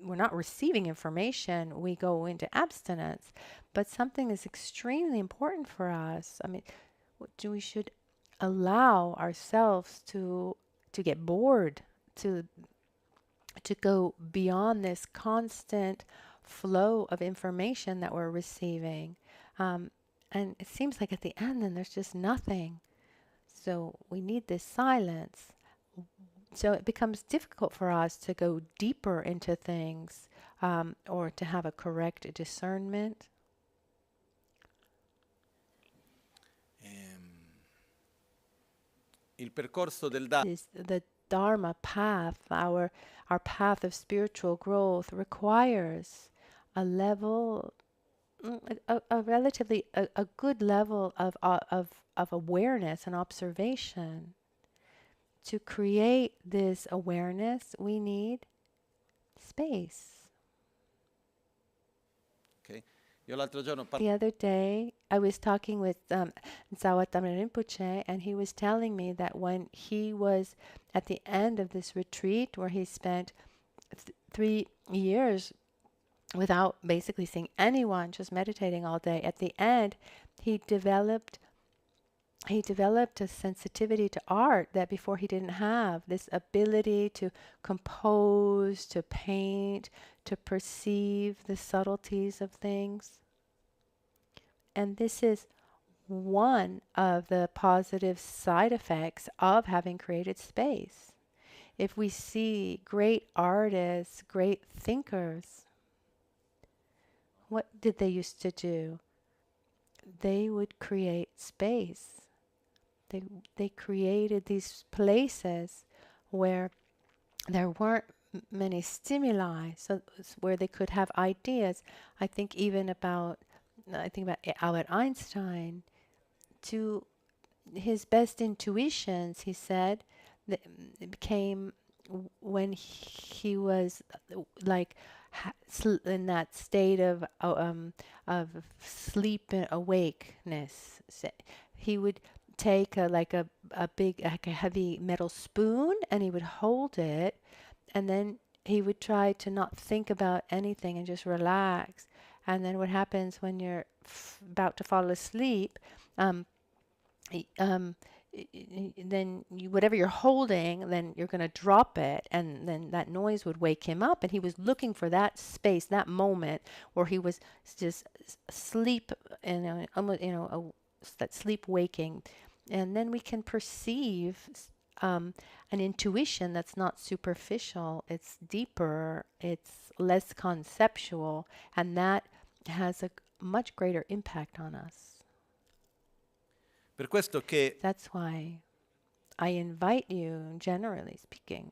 we're not receiving information, we go into abstinence. But something is extremely important for us. I mean, we should allow ourselves to get bored, to go beyond this constant flow of information that we're receiving. And it seems like at the end, then there's just nothing. So we need this silence. So it becomes difficult for us to go deeper into things, or to have a correct discernment. Il percorso del Dharma Is the Dharma path, our path of spiritual growth, requires a level, a relatively a good level of awareness and observation. To create this awareness, we need space. Okay. Io l'altro giorno The other day, I was talking with Zawatama Rinpoche, and he was telling me that when he was at the end of this retreat, where he spent 3 years without basically seeing anyone, just meditating all day, at the end, he developed a sensitivity to art that before he didn't have. This ability to compose, to paint, to perceive the subtleties of things. And this is one of the positive side effects of having created space. If we see great artists, great thinkers, what did they used to do? They would create space. They created these places where there weren't many stimuli, so where they could have ideas. I think about Albert Einstein. To his best intuitions, he said, that it came when he was like in that state of sleep and awakeness. He would take a big, like a heavy metal spoon, and he would hold it, and then he would try to not think about anything and just relax. And then what happens when you're about to fall asleep, um, then whatever you're holding, then you're going to drop it, and then that noise would wake him up. And he was looking for that space, that moment where he was just sleep, almost, that sleep waking. And then we can perceive an intuition that's not superficial, it's deeper, it's less conceptual, and that has a much greater impact on us. per questo che That's why I invite you, generally speaking.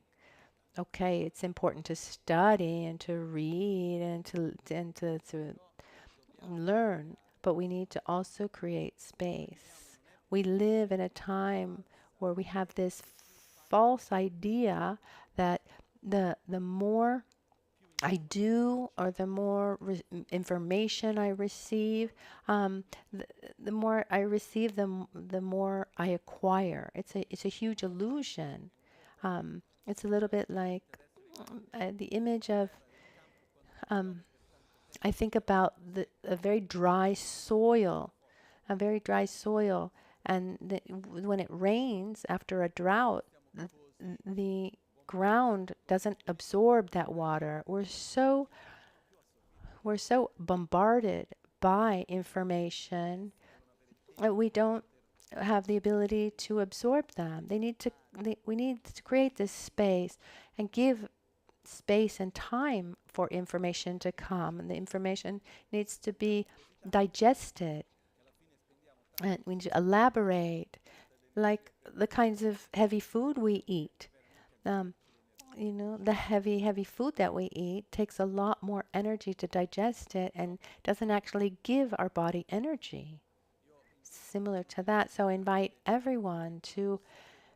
Okay, it's important to study and to read and to learn, but we need to also create space. We live in a time where we have this false idea that the more I do, or the more information I receive, the more I receive, the more I acquire. It's a huge illusion. It's a little bit like the image of. I think about a very dry soil, and when it rains after a drought, the ground doesn't absorb that water. We're so bombarded by information that we don't have the ability to absorb them. We need to create this space and give space and time for information to come, and the information needs to be digested, and we need to elaborate, like the kinds of heavy food we eat. The heavy food that we eat takes a lot more energy to digest it and doesn't actually give our body energy. Similar to that, so I invite everyone to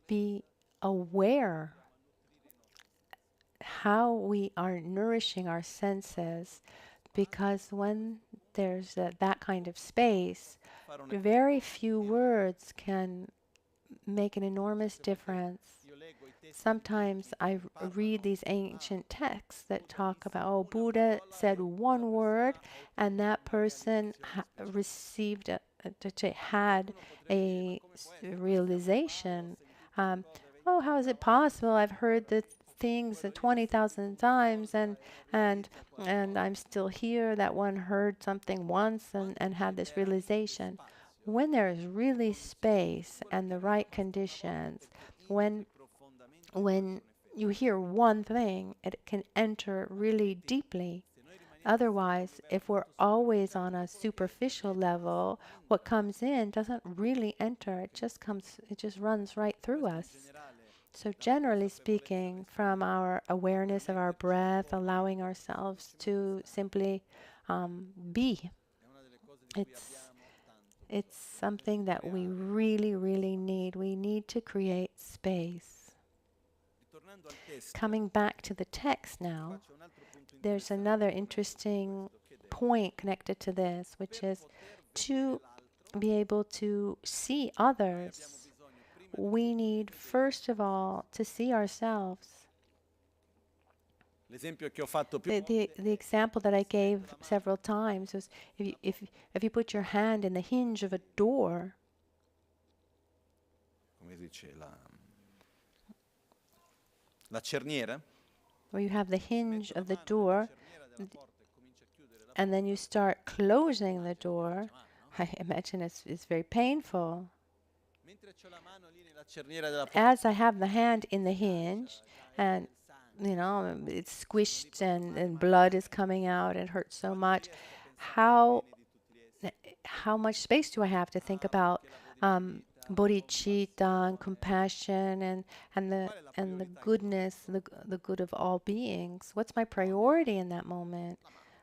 be aware how we are nourishing our senses, because when there's that kind of space, very few words can make an enormous difference. sometimes I read these ancient texts that talk about, oh, Buddha said one word, and that person received had a realization. Oh, how is it possible? I've heard the things 20,000 times, and and I'm still here. That one heard something once and had this realization. When there is really space and the right conditions, when when you hear one thing, it can enter really deeply. Otherwise, if we're always on a superficial level, what comes in doesn't really enter. It just runs right through us. So generally speaking, from our awareness of our breath, allowing ourselves to simply be, it's it's something that we really, really need. We need to create space. Coming back to the text now, there's another interesting point connected to this, which is to be able to see others. We need, first of all, to see ourselves. The example that I gave several times was if you put your hand in the hinge of a door, where you have the hinge of the door, and then you start closing the door, I imagine it's very painful. As I have the hand in the hinge, and it's squished and blood is coming out, it hurts so much. How much space do I have to think about bodhicitta and compassion and the goodness, the good of all beings? What's my priority in that moment?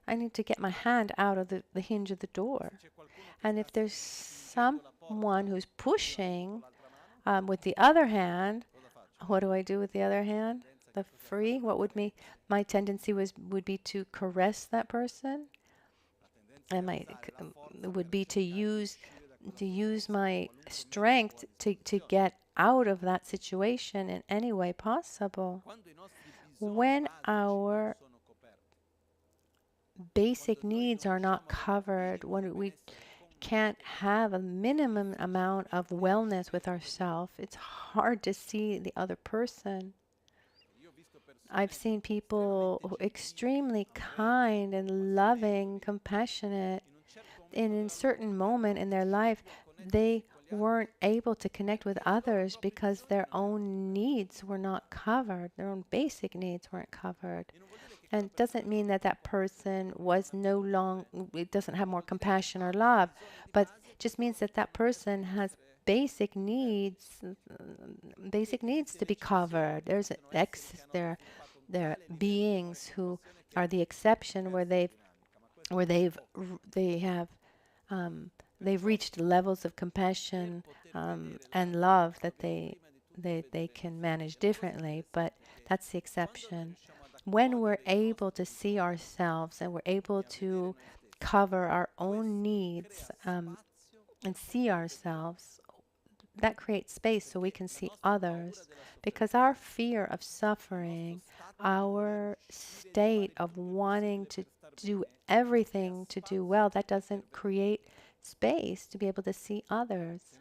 I need to get my hand out of the hinge of the door. And if there's someone who's pushing with the other hand, what do I do with the other hand? The free? What would my tendency would be to caress that person, and would be to use my strength to get out of that situation in any way possible. When our basic needs are not covered, when we can't have a minimum amount of wellness with ourselves, it's hard to see the other person. I've seen people who are extremely kind and loving, compassionate, and in a certain moment in their life, they weren't able to connect with others because their own needs were not covered. Their own basic needs weren't covered. And it doesn't mean that that person it doesn't have more compassion or love, but it just means that that person has basic needs to be covered. There are beings who are the exception, where they've reached levels of compassion and love that they can manage differently, but that's the exception. When we're able to see ourselves and we're able to cover our own needs and see ourselves, that creates space so we can see others. Because our fear of suffering, our state of wanting to do everything to do well, that doesn't create space to be able to see others.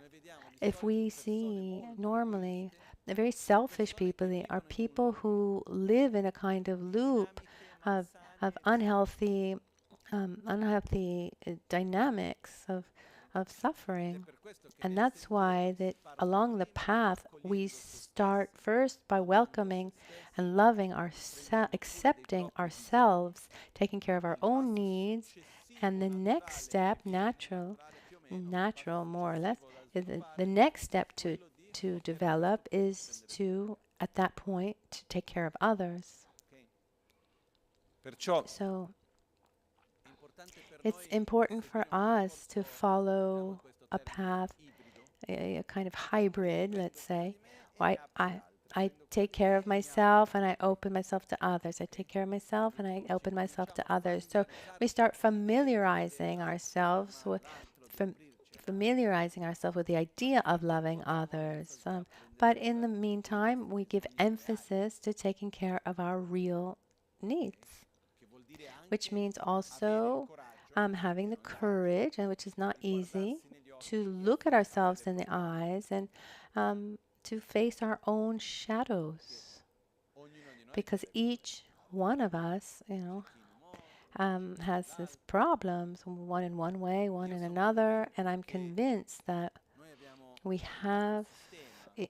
If we see normally, the very selfish people are people who live in a kind of loop of unhealthy dynamics of suffering. And that's why that along the path we start first by welcoming and loving accepting ourselves, taking care of our own needs, and the next step, natural more or less, the next step to develop is to, at that point, to take care of others. So it's important for us to follow a path, a kind of hybrid, let's say. I take care of myself and I open myself to others. I take care of myself and I open myself to others. So we start familiarizing ourselves familiarizing ourselves with the idea of loving others. But in the meantime, we give emphasis to taking care of our real needs, which means also having the courage, and which is not easy, to look at ourselves in the eyes and to face our own shadows. Because each one of us, has these problems, one in one way, one in another, and I'm convinced that we have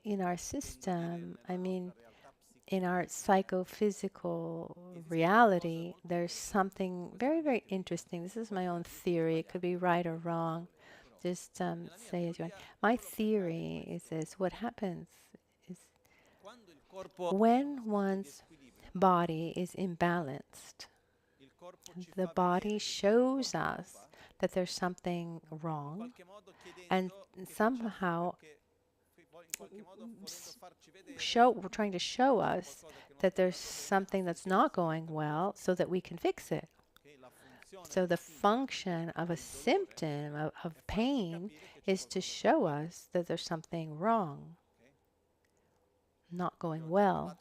in our system, in our psychophysical reality, there's something very, very interesting. This is my own theory. It could be right or wrong. Just say as you want. My theory is this. What happens is when one's body is imbalanced, the body shows us that there's something wrong, and somehow we're trying to show us that there's something that's not going well so that we can fix it. So the function of a symptom of pain is to show us that there's something wrong, not going well.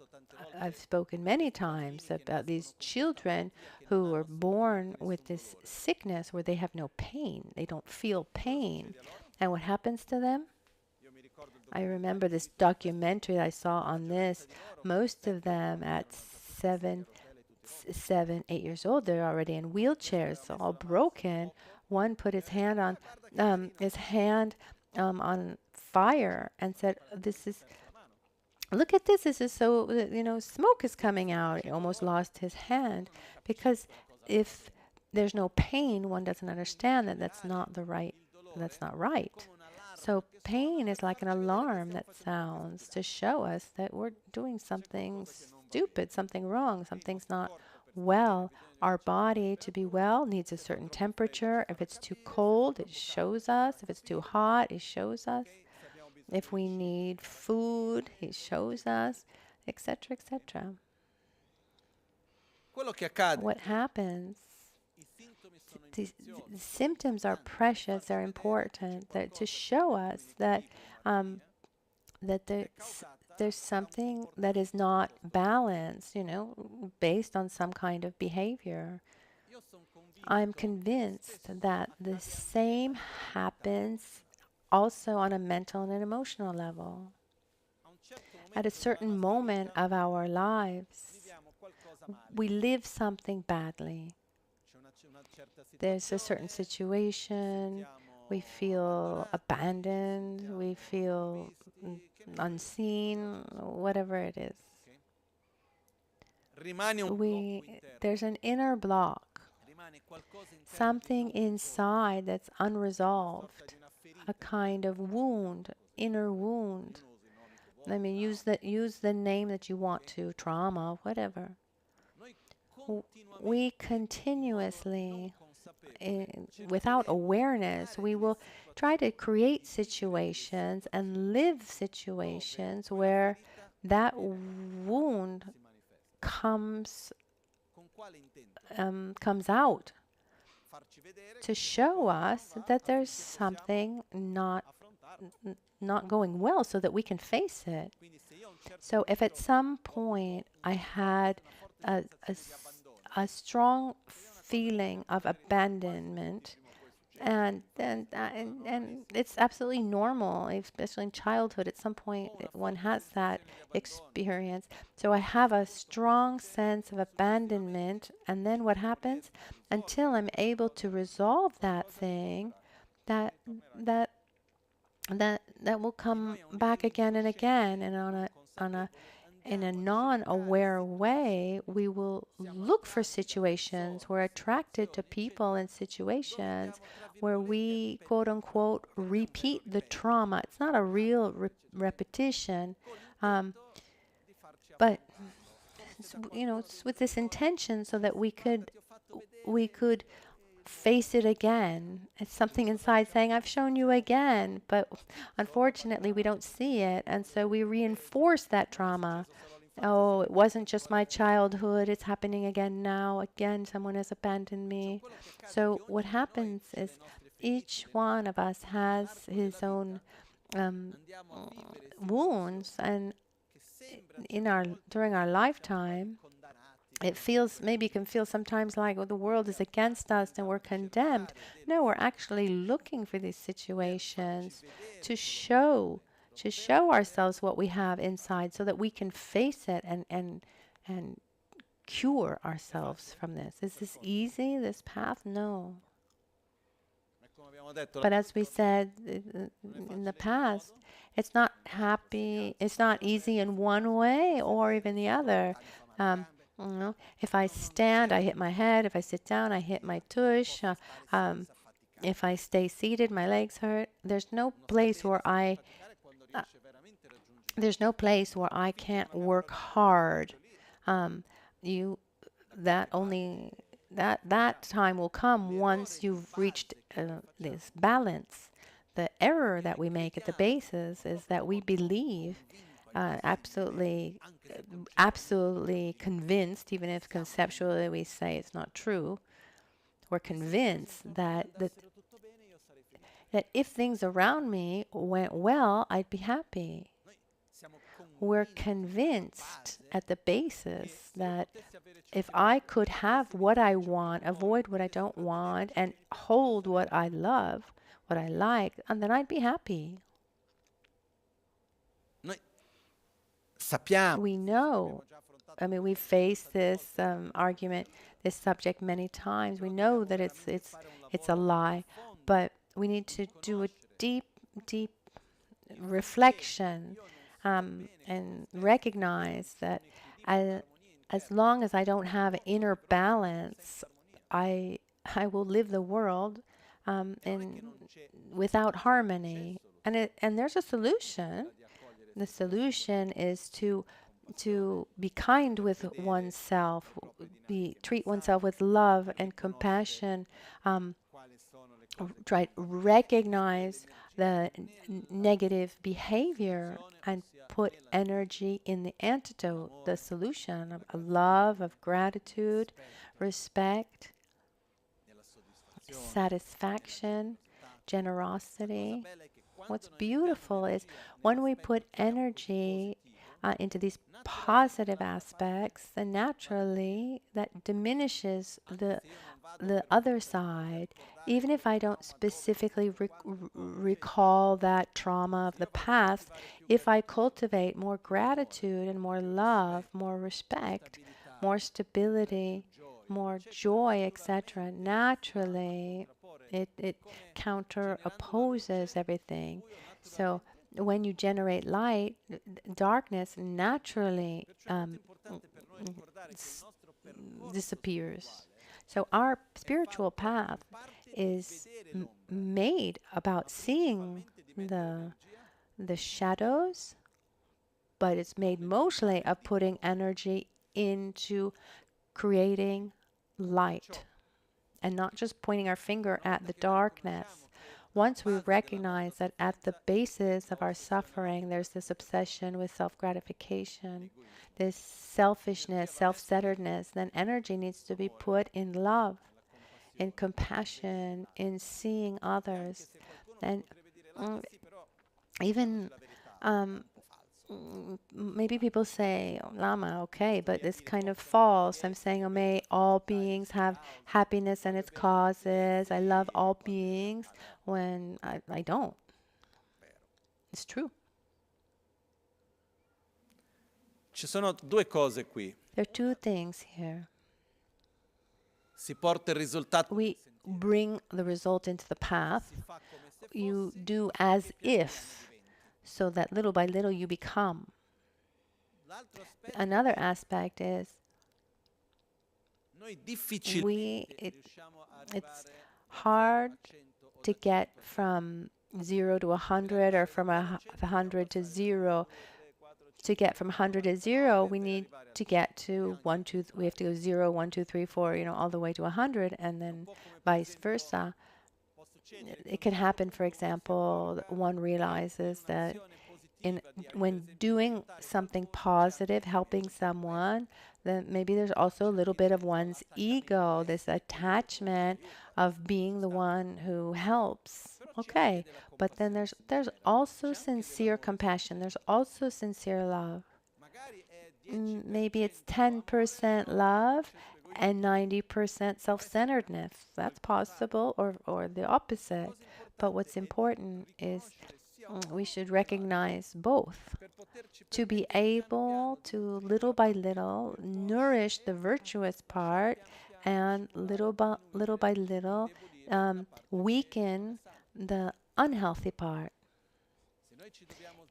I've spoken many times about these children who are born with this sickness where they have no pain. They don't feel pain. And what happens to them? I remember this documentary that I saw on this. Most of them at 7, 8 years old, they're already in wheelchairs, all broken. One put his hand on on fire and said, look at this. This is so, smoke is coming out. He almost lost his hand because if there's no pain, one doesn't understand that that's not right. So pain is like an alarm that sounds to show us that we're doing something stupid, something wrong, something's not well. Our body, to be well, needs a certain temperature. If it's too cold, it shows us. If it's too hot, it shows us. If we need food, it shows us, etc., etc. What happens? The symptoms are precious, they're important, to show us that there's something that is not balanced, based on some kind of behavior. I'm convinced that the same happens also on a mental and an emotional level. At a certain moment of our lives, we live something badly. There's a certain situation, we feel abandoned, we feel unseen, whatever it is. There's an inner block, something inside that's unresolved, a kind of wound, inner wound. Use the name that you want to, trauma, whatever. We continuously, without awareness, we will try to create situations and live situations where that wound comes out to show us that there's something not going well, so that we can face it. So if at some point I had a strong feeling of abandonment, and it's absolutely normal, especially in childhood. At some point, one has that experience. So I have a strong sense of abandonment, and then what happens? Until I'm able to resolve that thing, that will come back again and again, and in a non-aware way, we will look for situations. We're attracted to people and situations where we, quote unquote, repeat the trauma. It's not a real repetition, but it's with this intention so that we could face it again. It's something inside saying, I've shown you again, but unfortunately we don't see it, and so we reinforce that trauma. Oh, it wasn't just my childhood, it's happening again now. Again, someone has abandoned me. So what happens is each one of us has his own wounds, and during our lifetime, it feels, maybe can feel sometimes like, oh, the world is against us and we're condemned. No, we're actually looking for these situations to show ourselves what we have inside, so that we can face it and cure ourselves from this. Is this easy, this path? No. But as we said in the past, it's not happy, it's not easy in one way or even the other. If I stand, I hit my head. If I sit down, I hit my tush. If I stay seated, my legs hurt. There's no place where I can't work hard. You that only that time will come once you've reached this balance. The error that we make at the basis is that we believe absolutely convinced, even if conceptually we say it's not true. We're convinced that if things around me went well, I'd be happy. We're convinced at the basis that if I could have what I want, avoid what I don't want, and hold what I love, what I like, and then I'd be happy. We know. I mean, we've faced this argument, this subject many times. We know that it's a lie, but we need to do a deep reflection and recognize that as long as I don't have inner balance, I will live the world without harmony. And there's a solution. The solution is to be kind with oneself, treat oneself with love and compassion. Try to recognize the negative behavior and put energy in the antidote, the solution of love, of gratitude, respect, satisfaction, generosity. What's beautiful is when we put energy into these positive aspects, then naturally that diminishes the other side. Even if I don't specifically recall that trauma of the past, if I cultivate more gratitude and more love, more respect, more stability, more joy, etc., naturally it counter opposes everything. So when you generate light, darkness naturally disappears. So our spiritual path is made about seeing the shadows, but it's made mostly of putting energy into creating light and not just pointing our finger at the darkness. Once we recognize that at the basis of our suffering, there's this obsession with self-gratification, this selfishness, self-centeredness, then energy needs to be put in love, in compassion, in seeing others. And even maybe people say, oh, Lama, okay, but it's kind of false. I'm saying, oh, may all beings have happiness and its causes. I love all beings, when I don't. It's true. Ci sono due cose qui. There are two things here. Si porta il risultato. We bring the result into the path. You do as if, so that little by little you become. Another aspect is it's hard to get from 0 to 100 or from 100 to 0. To get from 100 to 0, we need to get to 1, 2, we have to go 0, 1, 2, 3, 4, all the way to 100, and then vice versa. It can happen, for example, one realizes that when doing something positive, helping someone, then maybe there's also a little bit of one's ego, this attachment of being the one who helps. Okay, but then there's also sincere compassion. There's also sincere love. Maybe it's 10% love and 90% self-centeredness. That's possible, or the opposite. But what's important is we should recognize both to be able to, little by little, nourish the virtuous part and little by little weaken the unhealthy part.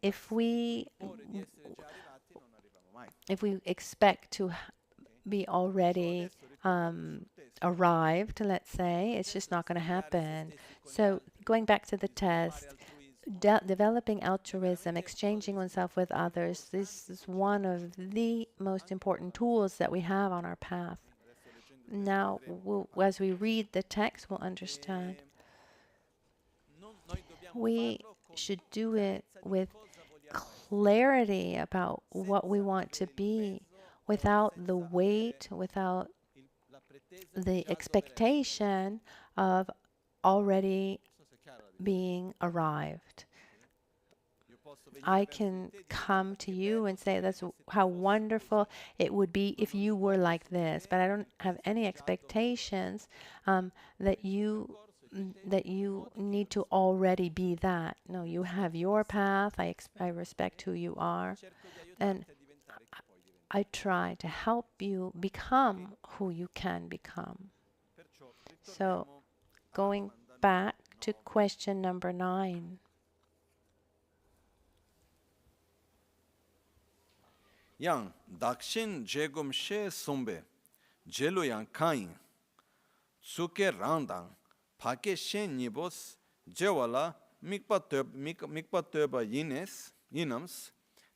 If we expect to be already arrived, let's say, it's just not going to happen. So going back to the test, developing altruism, exchanging oneself with others, this is one of the most important tools that we have on our path. Now, as we read the text, we'll understand. We should do it with clarity about what we want to be, without the weight, without the expectation of already being arrived. I can come to you and say that's how wonderful it would be if you were like this, but I don't have any expectations that you need to already be that. No, you have your path. I respect who you are, and I try to help you become who you can become. So, going back to question number 9. Yang dakshin jegum she sombe jelu yang kain suke randang pake shen nibos jewala mikpa töba yinams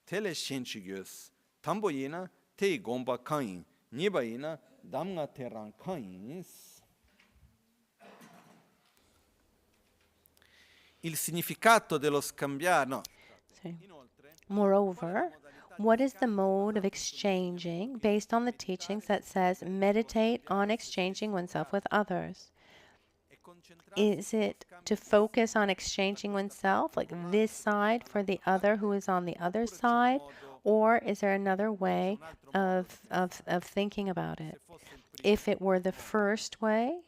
tele shen chigyos tambo yina tei gomba kain niba yina damga terang kains. Il significato dello scambiare, no. Moreover, what is the mode of exchanging based on the teachings that says meditate on exchanging oneself with others? Is it to focus on exchanging oneself, like this side for the other who is on the other side? Or is there another way of thinking about it? If it were the first way,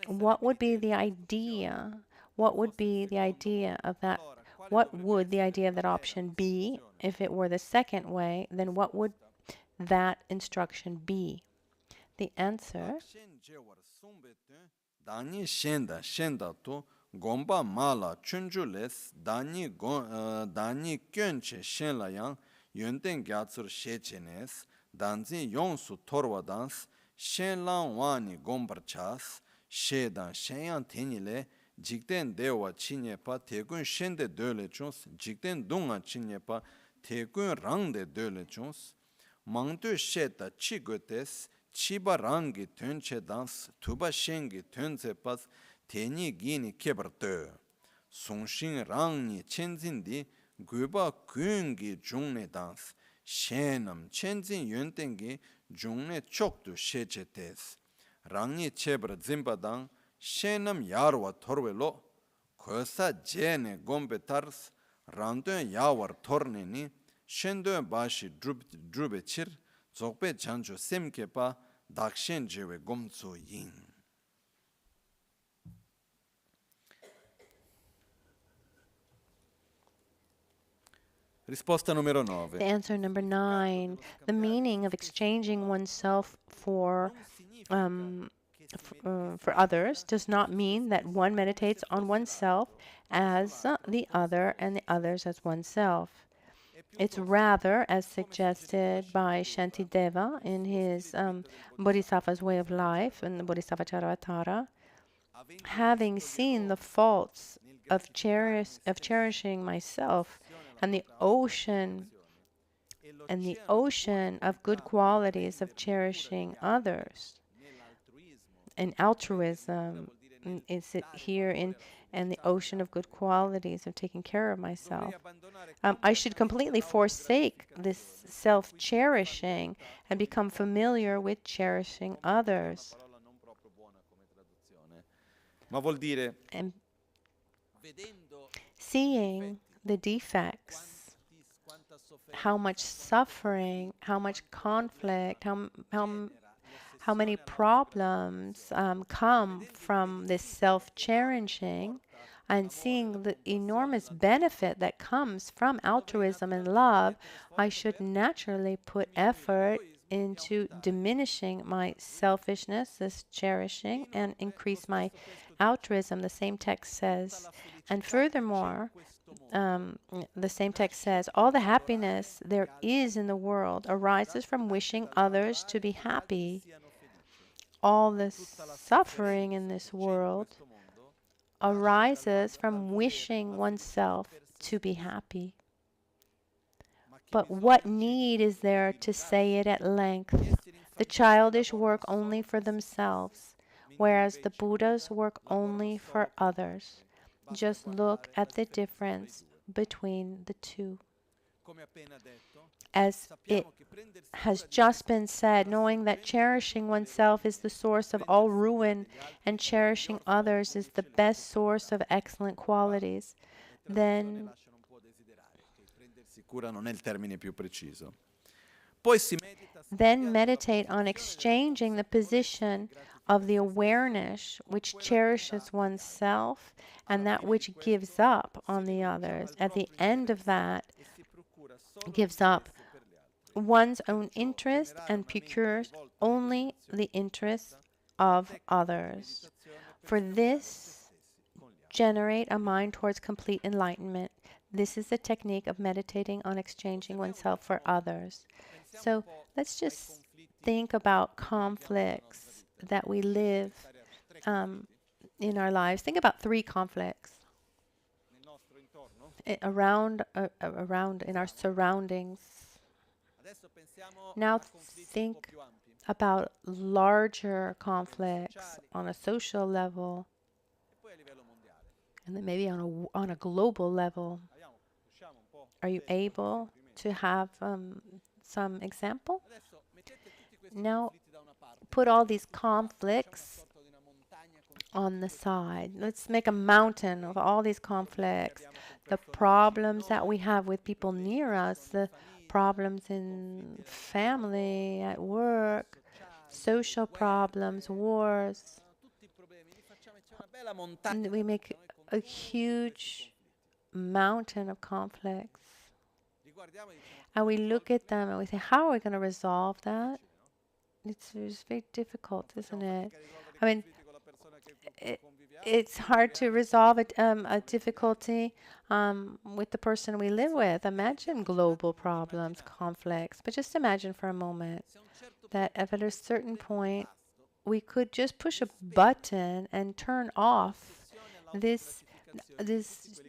what would be the idea? What would be the idea of that? What would the idea of that option be? If it were the second way, then what would that instruction be? The answer: Dani shenda to gomba mala chunjules dani kyönche shenla yang yönden gyatsur shechenes danzi yonsu torwa dans shenlan wani gombar chas shedan shenyang tenile jikten dewa chinyepa tegun shende döle chons jikten dunga chinyepa tegun rangde döle chons mangdu sheta chigotes chiba rangi tönche dans tuba shengi tönse pas teni gini kebartö songshin rangi chenzindi guba güngi jungne dans shenam chenzin yöntengi jungne choktu shechetes rangi chebra zimbadang shenam yarwa torwelo kosa jene gombe tars randön yawar torneni shendön bashi drubechir zokpe chancho semkepa dakshen jewe gomtso yin. Risposta numero 9. The answer number 9. The meaning of exchanging oneself for others does not mean that one meditates on oneself as the other and the others as oneself. It's rather, as suggested by Shantideva in his Bodhisattva's Way of Life in the Bodhisattva Charavatara, having seen the faults of cherishing myself and the ocean of good qualities of cherishing others, and altruism Is it here in the ocean of good qualities of taking care of myself? I should completely forsake this self-cherishing and become familiar with cherishing others. Ma vuol dire And seeing the defects, how much suffering, how much conflict, how many problems come from this self-cherishing, and seeing the enormous benefit that comes from altruism and love, I should naturally put effort into diminishing my selfishness, this cherishing, and increase my altruism, the same text says. And furthermore, the same text says, all the happiness there is in the world arises from wishing others to be happy. All the suffering in this world arises from wishing oneself to be happy. But what need is there to say it at length? The childish work only for themselves, whereas the Buddhas work only for others. Just look at the difference between the two. As it has just been said, knowing that cherishing oneself is the source of all ruin and cherishing others is the best source of excellent qualities, then meditate on exchanging the position of the awareness which cherishes oneself and that which gives up on the others. At the end of that, gives up one's own interest and procures only the interests of others. For this, generate a mind towards complete enlightenment. This is the technique of meditating on exchanging oneself for others. So let's just think about conflicts that we live in our lives. Think about 3 conflicts around in our surroundings. Now think about larger conflicts on a social level, and then maybe on a global level. Are you able to have some example? Now put all these conflicts on the side. Let's make a mountain of all these conflicts, the problems that we have with people near us, the problems in family, at work, social problems, wars. And we make a huge mountain of conflicts. And we look at them and we say, how are we going to resolve that? It's very difficult, isn't it? I mean, it's hard to resolve a difficulty with the person we live with. Imagine global problems, conflicts. But just imagine for a moment that if at a certain point we could just push a button and turn off this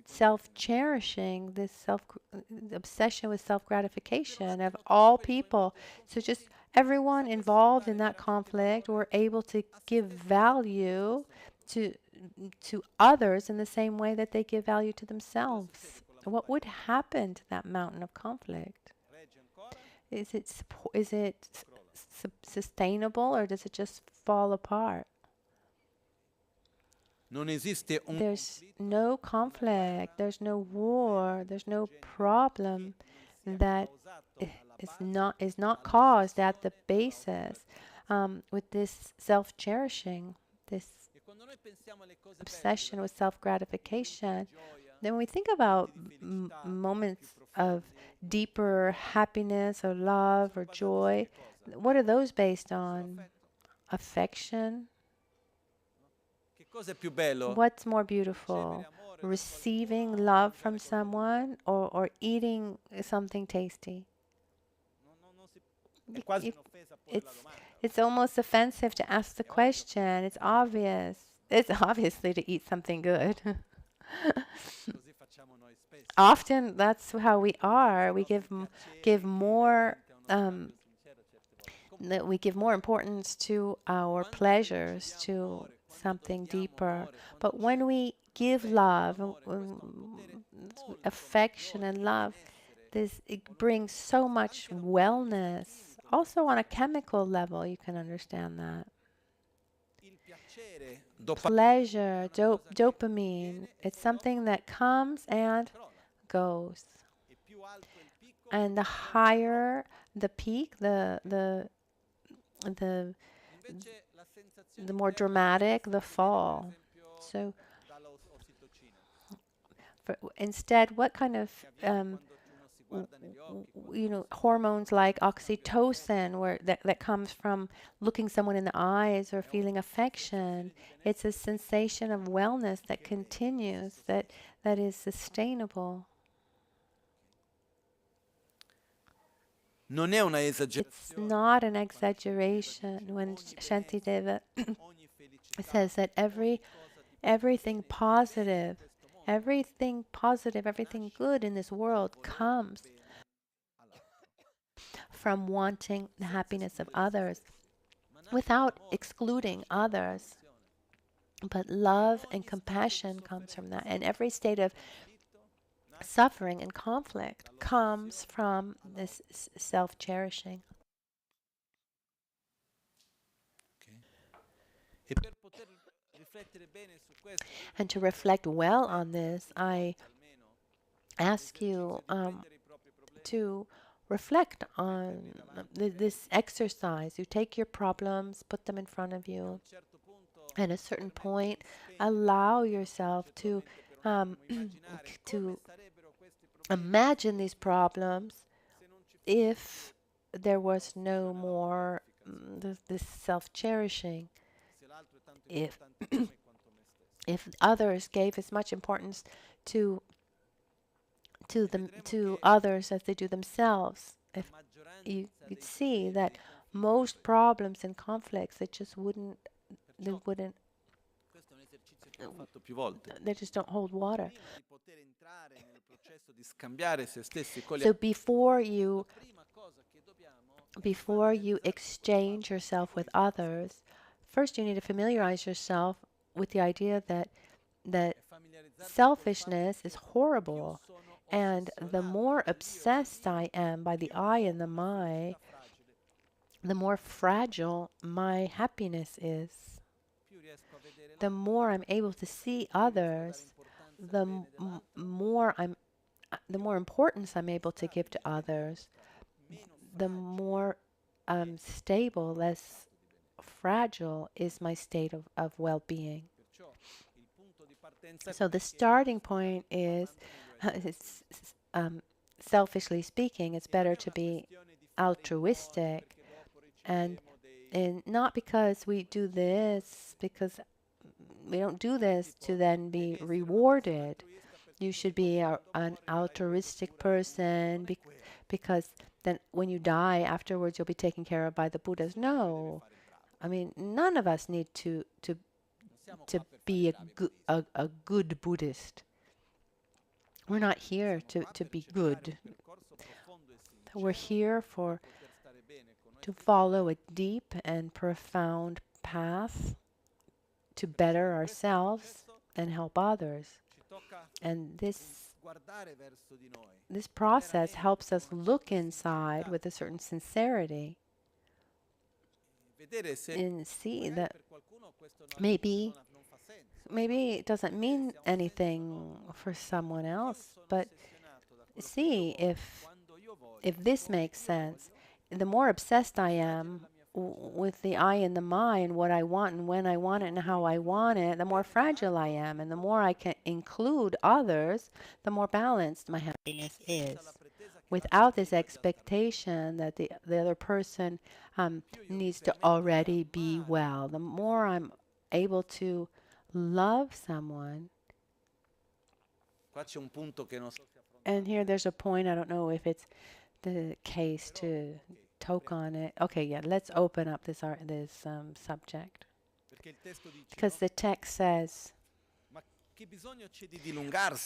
self-cherishing, this obsession with self-gratification of all people. So just everyone involved in that conflict were able to give value to others in the same way that they give value to themselves. What would happen to that mountain of conflict? Is it sustainable, or does it just fall apart? There's no conflict, there's no war, there's no problem that is not caused at the basis with this self-cherishing, this obsession with self-gratification. Then when we think about moments of deeper happiness or love or joy, what are those based on? Affection? What's more beautiful? Receiving love from someone or eating something tasty? It's almost offensive to ask the question. It's obvious. It's obviously to eat something good. Often that's how we are. We give more importance to our pleasures, to something deeper. But when we give love, affection and love, it brings so much wellness. Also on a chemical level, you can understand that. Pleasure, dopamine, it's something that comes and goes. And the higher the peak, the more dramatic the fall. So instead, what kind of hormones like oxytocin, that comes from looking someone in the eyes or feeling affection? It's a sensation of wellness that continues, that is sustainable. It's not an exaggeration when Shantideva says that everything positive, everything good in this world comes from wanting the happiness of others without excluding others. But love and compassion comes from that. And every state of suffering and conflict comes from this self-cherishing. And to reflect well on this, I ask you to reflect on this exercise. You take your problems, put them in front of you. At a certain point, allow yourself to to imagine these problems if there was no more this self-cherishing. If if others gave as much importance to others as they do themselves, if you'd see that most problems and conflicts, they just don't hold water. So before you exchange yourself with others, first you need to familiarize yourself with the idea that selfishness is horrible. And the more obsessed I am by the I and the my, the more fragile my happiness is. The more I'm able to see others, the more importance I'm able to give to others, the more stable, less fragile is my state of well-being. So the starting point is, selfishly speaking, it's better to be altruistic, and not because we do this, because we don't do this to then be rewarded. You should be an altruistic person because then when you die afterwards you'll be taken care of by the Buddhas. No, I mean, none of us need to be a good Buddhist. We're not here to be good. We're here to follow a deep and profound path to better ourselves and help others. And this process helps us look inside with a certain sincerity and see that maybe it doesn't mean anything for someone else, but see if this makes sense. The more obsessed I am with the I and the my and what I want and when I want it and how I want it, the more fragile I am. And the more I can include others, the more balanced my happiness is. Without this expectation that the other person needs to already be well, the more I'm able to love someone. And here there's a point, I don't know if it's the case to talk on it. Okay, yeah, let's open up this subject. Because the text says,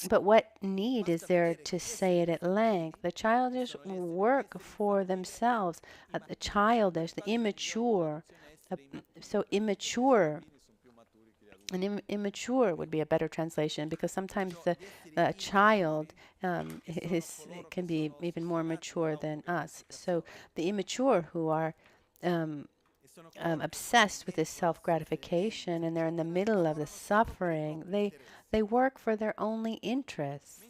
but what need is there to say it at length? The childish work for themselves, the childish, the immature, so immature And immature would be a better translation, because sometimes the child can be even more mature than us. So the immature who are um, obsessed with this self-gratification, and they're in the middle of the suffering, they work for their only interests.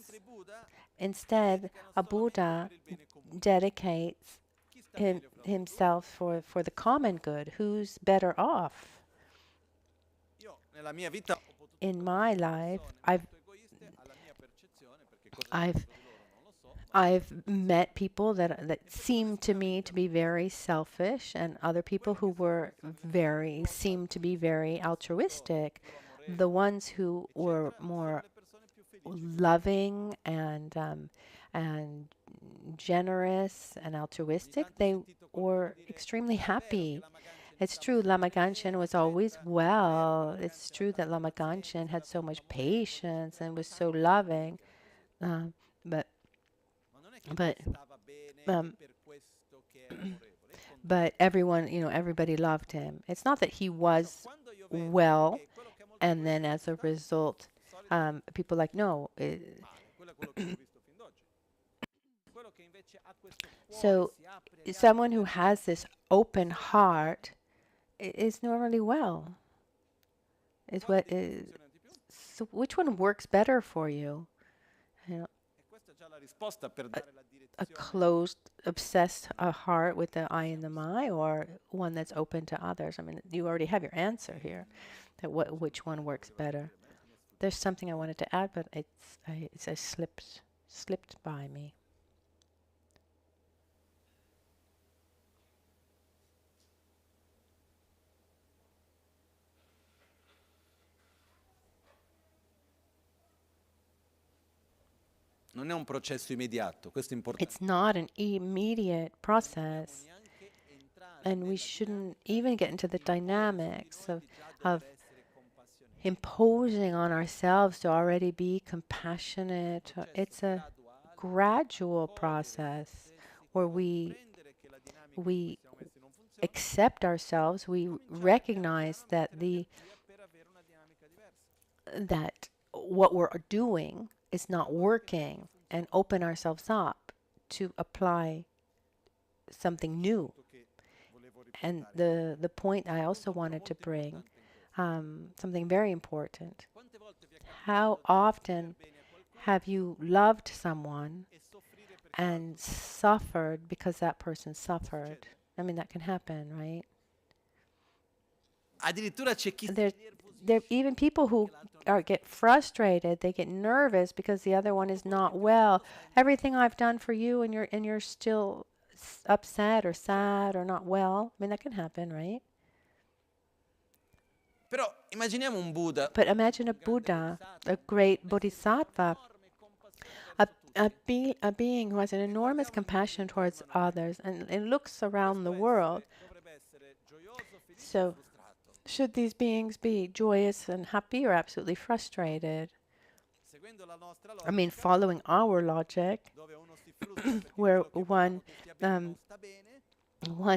Instead, a Buddha dedicates himself for the common good. Who's better off? In my life, I've I've met people that seem to me to be very selfish, and other people who seem to be very altruistic. The ones who were more loving and generous and altruistic, they were extremely happy. It's true, Lama Ganchen was always well. It's true that Lama Ganchen had so much patience and was so loving. Um, but but um, but everyone, everybody loved him. It's not that he was well, and then as a result, people like, no. So someone who has this open heart is normally well. Is what is So which one works better for you? You know, a closed, obsessed heart with the I and the my, or one that's open to others? I mean, you already have your answer here. That which one works better? There's something I wanted to add, but it's slipped by me. Non è un processo immediato, questo è importante. It's not an immediate process, and we shouldn't even get into the dynamics of imposing on ourselves to already be compassionate. It's a gradual process where we accept ourselves, we recognize that what we're doing is not working, and open ourselves up to apply something new. And the point I also wanted to bring, something very important. How often have you loved someone and suffered because that person suffered? I mean, that can happen, right? There even people who get frustrated, they get nervous because the other one is not well. Everything I've done for you, and you're still upset or sad or not well. I mean, that can happen, right? But imagine a Buddha, a great bodhisattva, a being who has an enormous compassion towards others and looks around the world. So should these beings be joyous and happy, or absolutely frustrated? I mean, following our logic, where one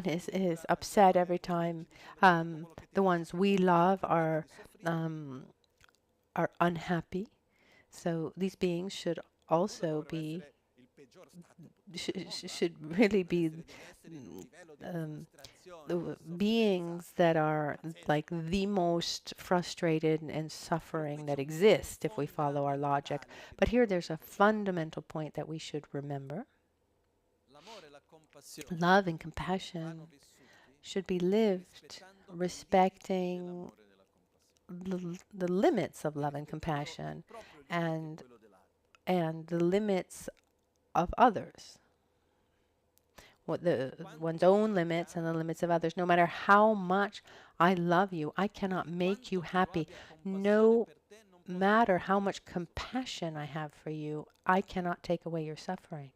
is upset every time the ones we love are unhappy. So these beings should also be should really be the beings that are like the most frustrated and suffering that exist if we follow our logic. But here there's a fundamental point that we should remember. Love and compassion should be lived respecting the limits of love and compassion, and the limits of others. One's own limits and the limits of others. No matter how much I love you, I cannot make you happy. No matter how much compassion I have for you, I cannot take away your suffering.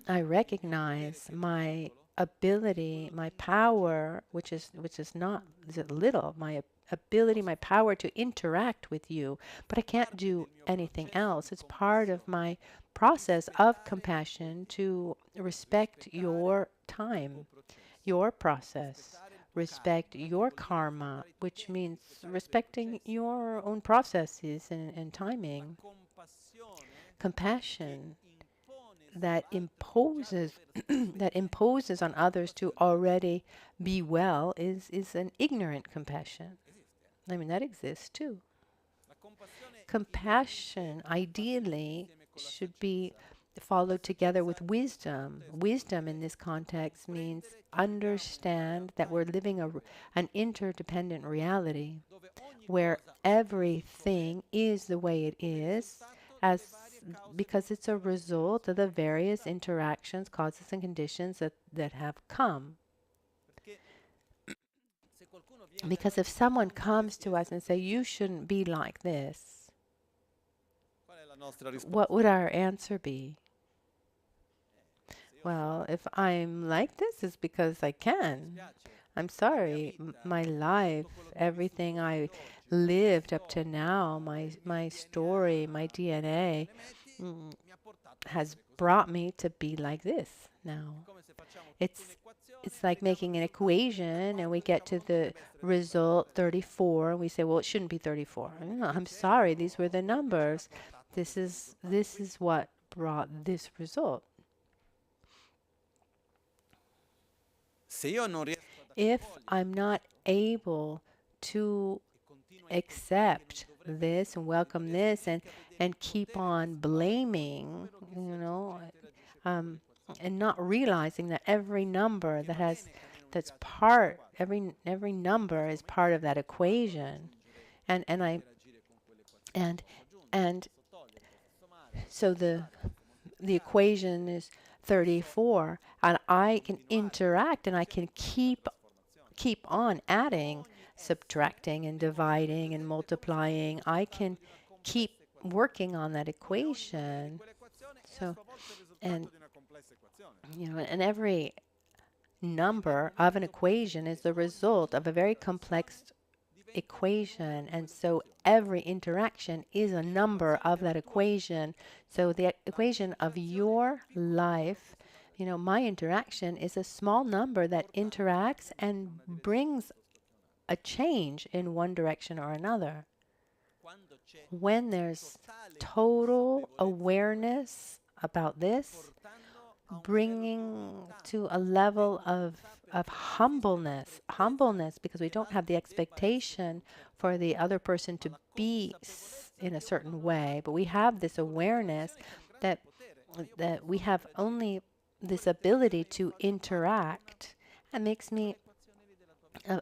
I recognize my ability, my power, which is not little, my ability, my power to interact with you, but I can't do anything else. It's part of my process of compassion to respect your time, your process, respect your karma, which means respecting your own processes and timing. Compassion that imposes that imposes on others to already be well is an ignorant compassion. I mean, that exists too. Compassion ideally should be followed together with wisdom. Wisdom in this context means understand that we're living an interdependent reality where everything is the way it is because it's a result of the various interactions, causes, and conditions that have come. Because if someone comes to us and say, you shouldn't be like this, what would our answer be? Well, if I'm like this, it's because I can. I'm sorry, my life, everything I lived up to now, my story, my DNA has brought me to be like this now. It's like making an equation and we get to the result 34 and we say, well, it shouldn't be 34. No, I'm sorry, these were the numbers. This is what brought this result. If I'm not able to accept this and welcome this and keep on blaming, and not realizing that every number every number is part of that equation, and so the equation is 34, and I can interact and I can keep on adding, subtracting and dividing and multiplying. I can keep working on that equation. So, and every number of an equation is the result of a very complex equation, and so every interaction is a number of that equation. So the equation of your life, my interaction is a small number that interacts and brings a change in one direction or another. When there's total awareness about this, bringing to a level of humbleness, because we don't have the expectation for the other person to be in a certain way, but we have this awareness that we have only this ability to interact, and makes me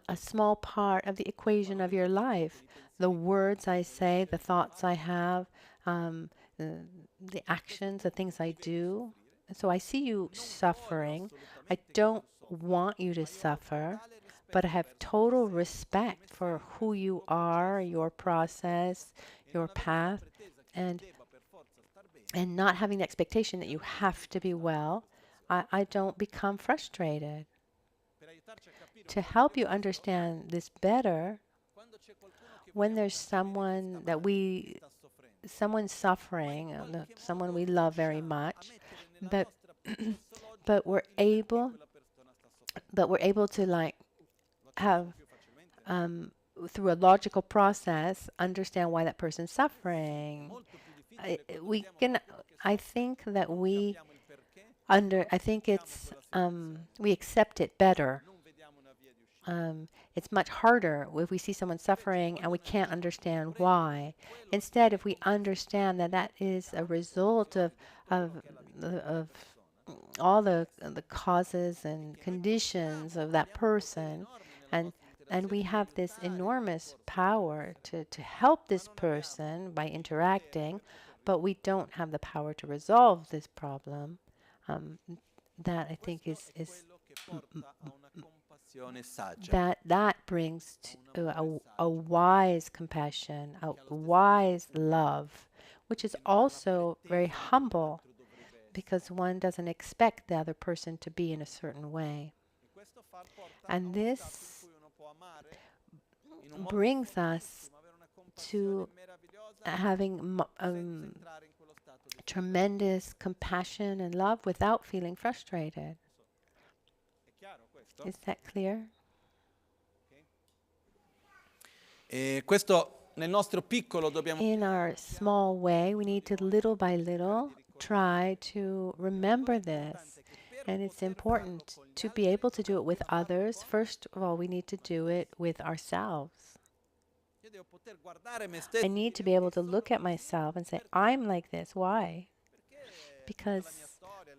a small part of the equation of your life. The words I say, the thoughts I have, the actions, the things I do. So I see you suffering. I don't want you to suffer, but I have total respect for who you are, your process, your path, and not having the expectation that you have to be well. I don't become frustrated. To help you understand this better, when there's someone someone's suffering, someone we love very much, but but we're able to have through a logical process understand why that person's suffering. I think that we accept it better. It's much harder if we see someone suffering and we can't understand why. Instead, if we understand that is a result of all the causes and conditions of that person, and we have this enormous power to help this person by interacting, but we don't have the power to resolve this problem. That I think is that brings to a wise compassion, a wise love, which is also very humble, because one doesn't expect the other person to be in a certain way. And this brings us to having tremendous compassion and love without feeling frustrated. Is that clear? E questo nel nostro piccolo dobbiamo In our small way, we need to little by little try to remember this. And it's important to be able to do it with others. First of all, we need to do it with ourselves. io devo poter guardare me I stesso need to be able to look at myself and say, I'm like this. Why? Because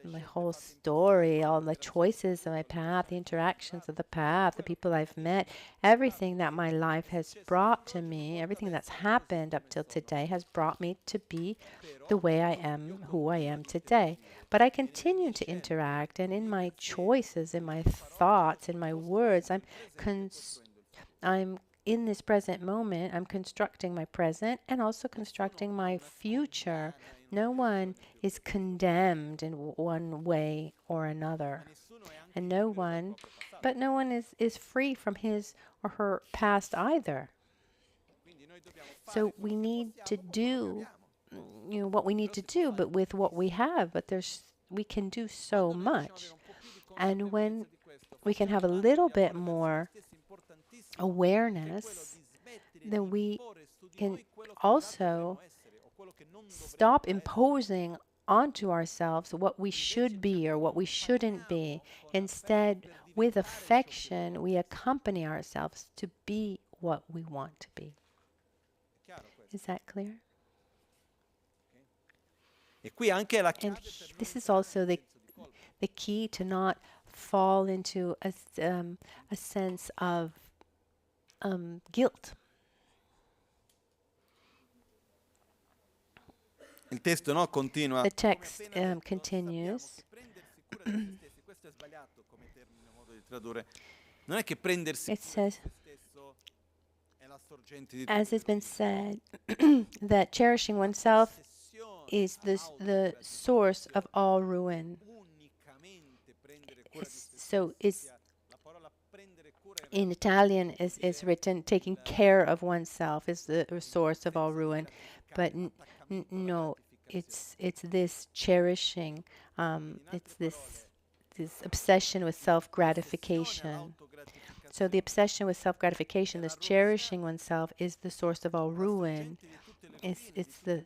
my whole story, all the choices of my path, the interactions of the path, the people I've met, everything that my life has brought to me, everything that's happened up till today has brought me to be the way I am, who I am today. But I continue to interact, and in my choices, in my thoughts, in my words, I'm in this present moment, I'm constructing my present and also constructing my future. No one is condemned in one way or another. And no one is free from his or her past either. So we need to do what we need to do, but with what we have. But we can do so much. And when we can have a little bit more awareness, then we can also stop imposing onto ourselves what we should be or what we shouldn't be. Instead, with affection, we accompany ourselves to be what we want to be. Is that clear? E qui anche la And chiave this is also the key to not fall into a sense of guilt. il testo continua. The text continues. Questo è sbagliato come termine, modo di tradurre. Non è che prendersi It says, stesso è la sorgente di as has been said, that cherishing oneself is the source of all ruin. So it's in Italian is written, taking care of oneself is the source of all ruin. But no, it's this cherishing, it's this obsession with self-gratification. So the obsession with self-gratification, this cherishing oneself, is the source of all ruin. It's the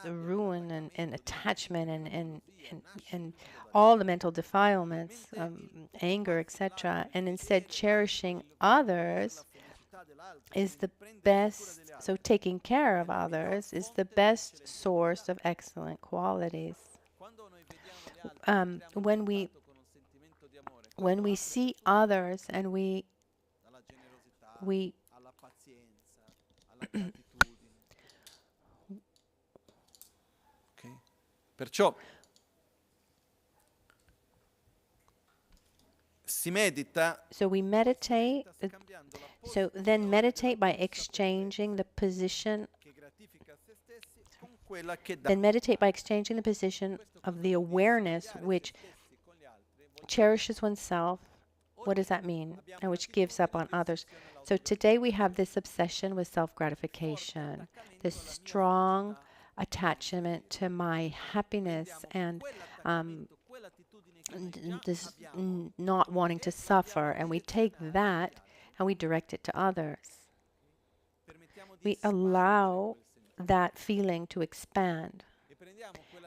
ruin and attachment and all the mental defilements, anger, etc. And instead, cherishing others is the best. So taking care of others is the best source of excellent qualities. When we see others and we Perciò si medita. So we meditate. So then meditate by exchanging the position. Then meditate by exchanging the position of the awareness which cherishes oneself. What does that mean? And which gives up on others. So today we have this obsession with self-gratification, this strong attachment to my happiness and this not wanting to suffer. And we take that and we direct it to others. We allow that feeling to expand.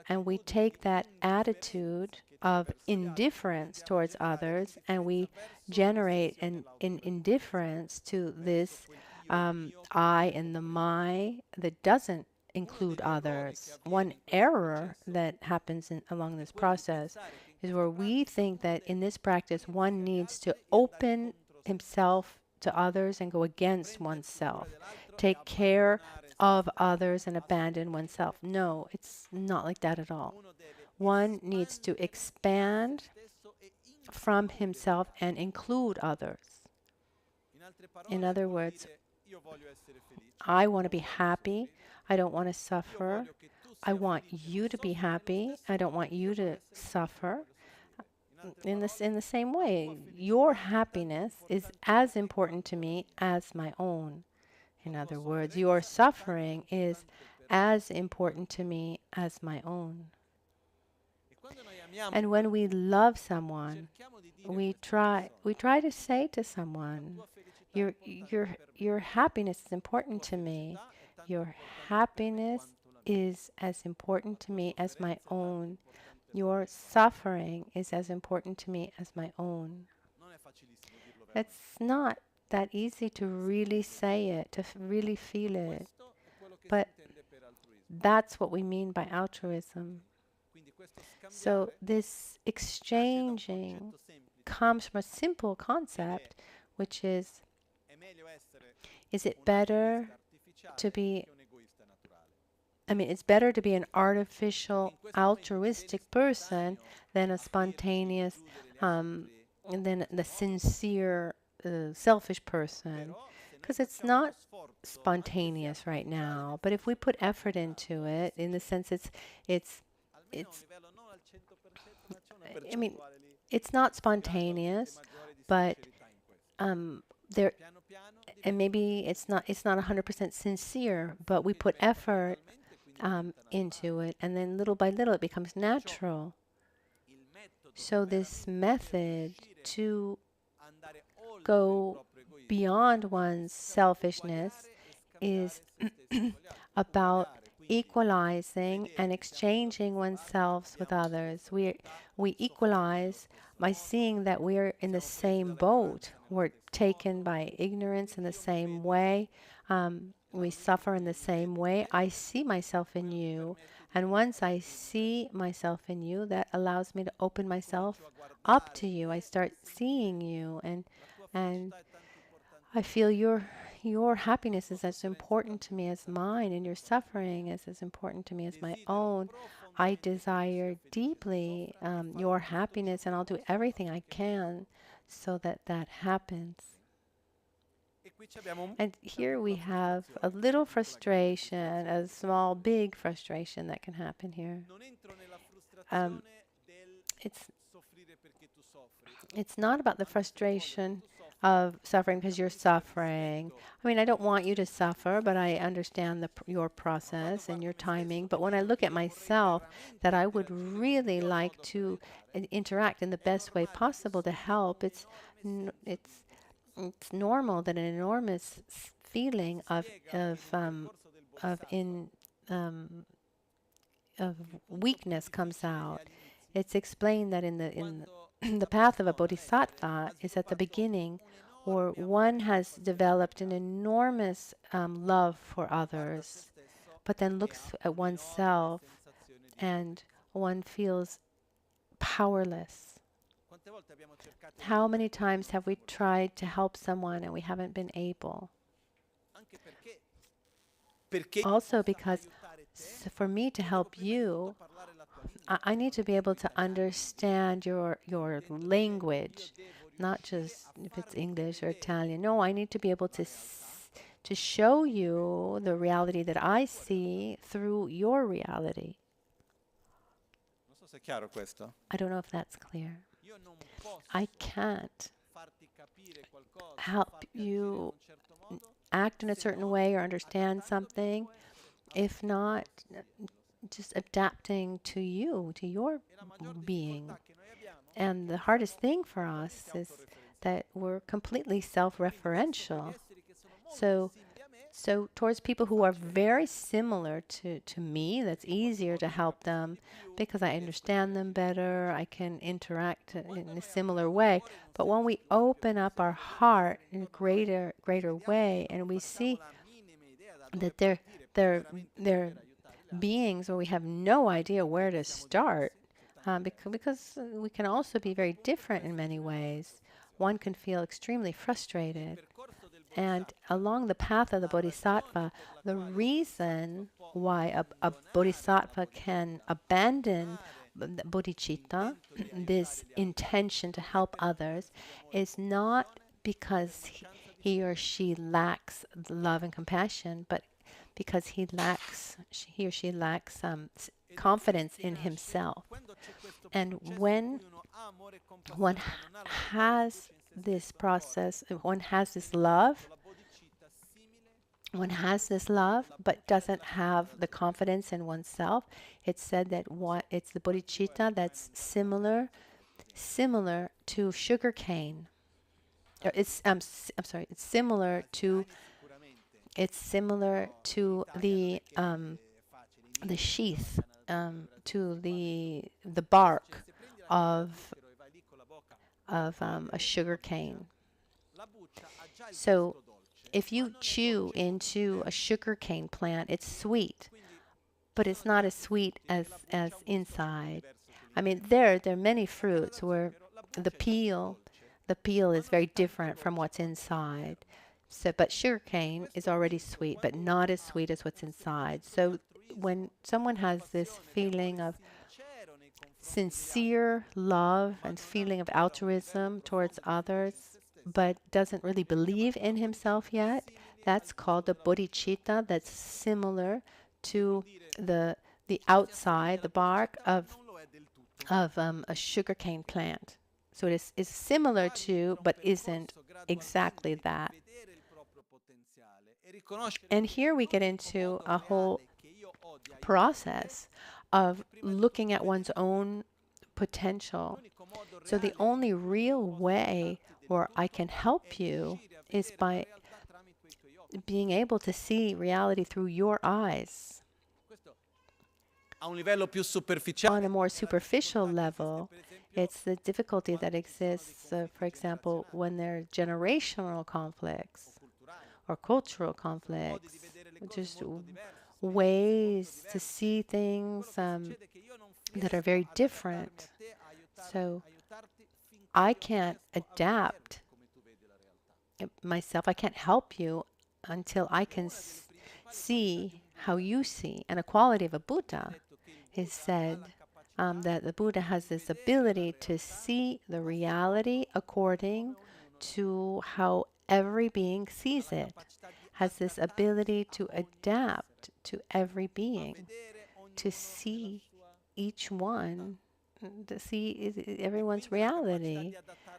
And we take that attitude of indifference towards others and we generate an indifference to this I and the my that doesn't include others. One error that happens along this process is where we think that in this practice one needs to open himself to others and go against oneself, take care of others and abandon oneself. No, it's not like that at all. One needs to expand from himself and include others. In other words, I want to be happy. I don't want to suffer. I want you to be happy. I don't want you to suffer. In the same way, your happiness is as important to me as my own. In other words, your suffering is as important to me as my own. And when we love someone, we try to say to someone, Your happiness is important to me. Your happiness is as important to me as my own. Your suffering is as important to me as my own. It's not that easy to really say it, to really feel it, but that's what we mean by altruism. So this exchanging comes from a simple concept, which is it better to be, it's better to be an artificial, altruistic person than a spontaneous, and then the sincere, selfish person. Because it's not spontaneous right now. But if we put effort into it, in the sense it's, I mean, it's not spontaneous, but there, and maybe it's not 100% sincere, but we put effort into it, and then little by little it becomes natural. So this method to go beyond one's selfishness is about equalizing and exchanging oneself with others. We equalize by seeing that we're in the same boat. We're taken by ignorance in the same way. We suffer in the same way. I see myself in you. And once I see myself in you, that allows me to open myself up to you. I start seeing you, and I feel your happiness is as important to me as mine, and your suffering is as important to me as my own. I desire deeply your happiness, and I'll do everything I can so that that happens. And here we have a little frustration, a small, big frustration that can happen here. It's it's not about the frustration of suffering because you're suffering. I don't want you to suffer, but I understand your process and your timing. But when I look at myself, that I would really like to interact in the best way possible to help, it's normal that an enormous feeling of in of weakness comes out. It's explained that in the path of a bodhisattva is at the beginning, where one has developed an enormous love for others, but then looks at oneself and one feels powerless. How many times have we tried to help someone and we haven't been able? Also because for me to help you, I need to be able to understand your language, not just if it's English or Italian. No, I need to be able to show you the reality that I see through your reality. I don't know if that's clear. I can't help you act in a certain way or understand something if not just adapting to you, to your being. And the hardest thing for us is that we're completely self-referential. So towards people who are very similar to me, that's easier to help them because I understand them better. I can interact in a similar way. But when we open up our heart in a greater way, and we see that they're beings where we have no idea where to start, because we can also be very different in many ways. One can feel extremely frustrated. And along the path of the bodhisattva, the reason why a bodhisattva can abandon bodhicitta, this intention to help others, is not because he or she lacks love and compassion, but because he or she lacks confidence in himself. And when one has this process, one has this love, but doesn't have the confidence in oneself, it's said that it's the bodhicitta that's similar to sugar cane. I'm sorry. It's similar to the sheath, to the bark of a sugar cane. So if you chew into a sugar cane plant, it's sweet, but it's not as sweet as inside. I mean, there are many fruits where the peel is very different from what's inside. So, but sugarcane is already sweet, but not as sweet as what's inside. So when someone has this feeling of sincere love and feeling of altruism towards others, but doesn't really believe in himself yet, that's called the bodhicitta. That's similar to the outside, the bark of a sugarcane plant. So it is similar to, but isn't exactly that. And here we get into a whole process of looking at one's own potential. So the only real way where I can help you is by being able to see reality through your eyes. On a more superficial level, it's the difficulty that exists, for example, when there are generational conflicts or cultural conflicts, just ways to see things that are very different. So I can't adapt myself. I can't help you until I can see how you see. And a quality of a Buddha is said that the Buddha has this ability to see the reality according to how every being sees it, has this ability to adapt to every being, to see each one, to see everyone's reality,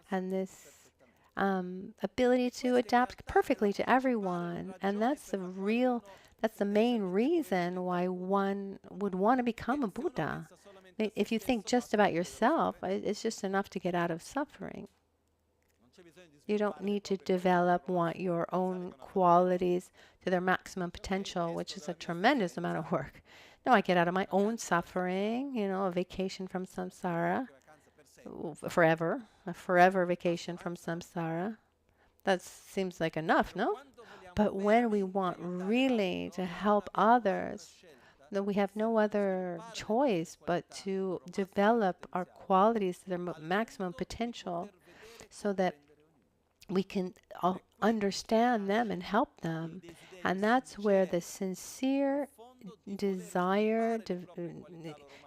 and this ability to adapt perfectly to everyone. And that's the main reason why one would want to become a Buddha. If you think just about yourself, it's just enough to get out of suffering. You don't need to develop your own qualities to their maximum potential, which is a tremendous amount of work. No, I get out of my own suffering, a vacation from samsara, forever, a forever vacation from samsara. That seems like enough, no? But when we want really to help others, then we have no other choice but to develop our qualities to their maximum potential so that we can understand them and help them. And that's where the sincere desire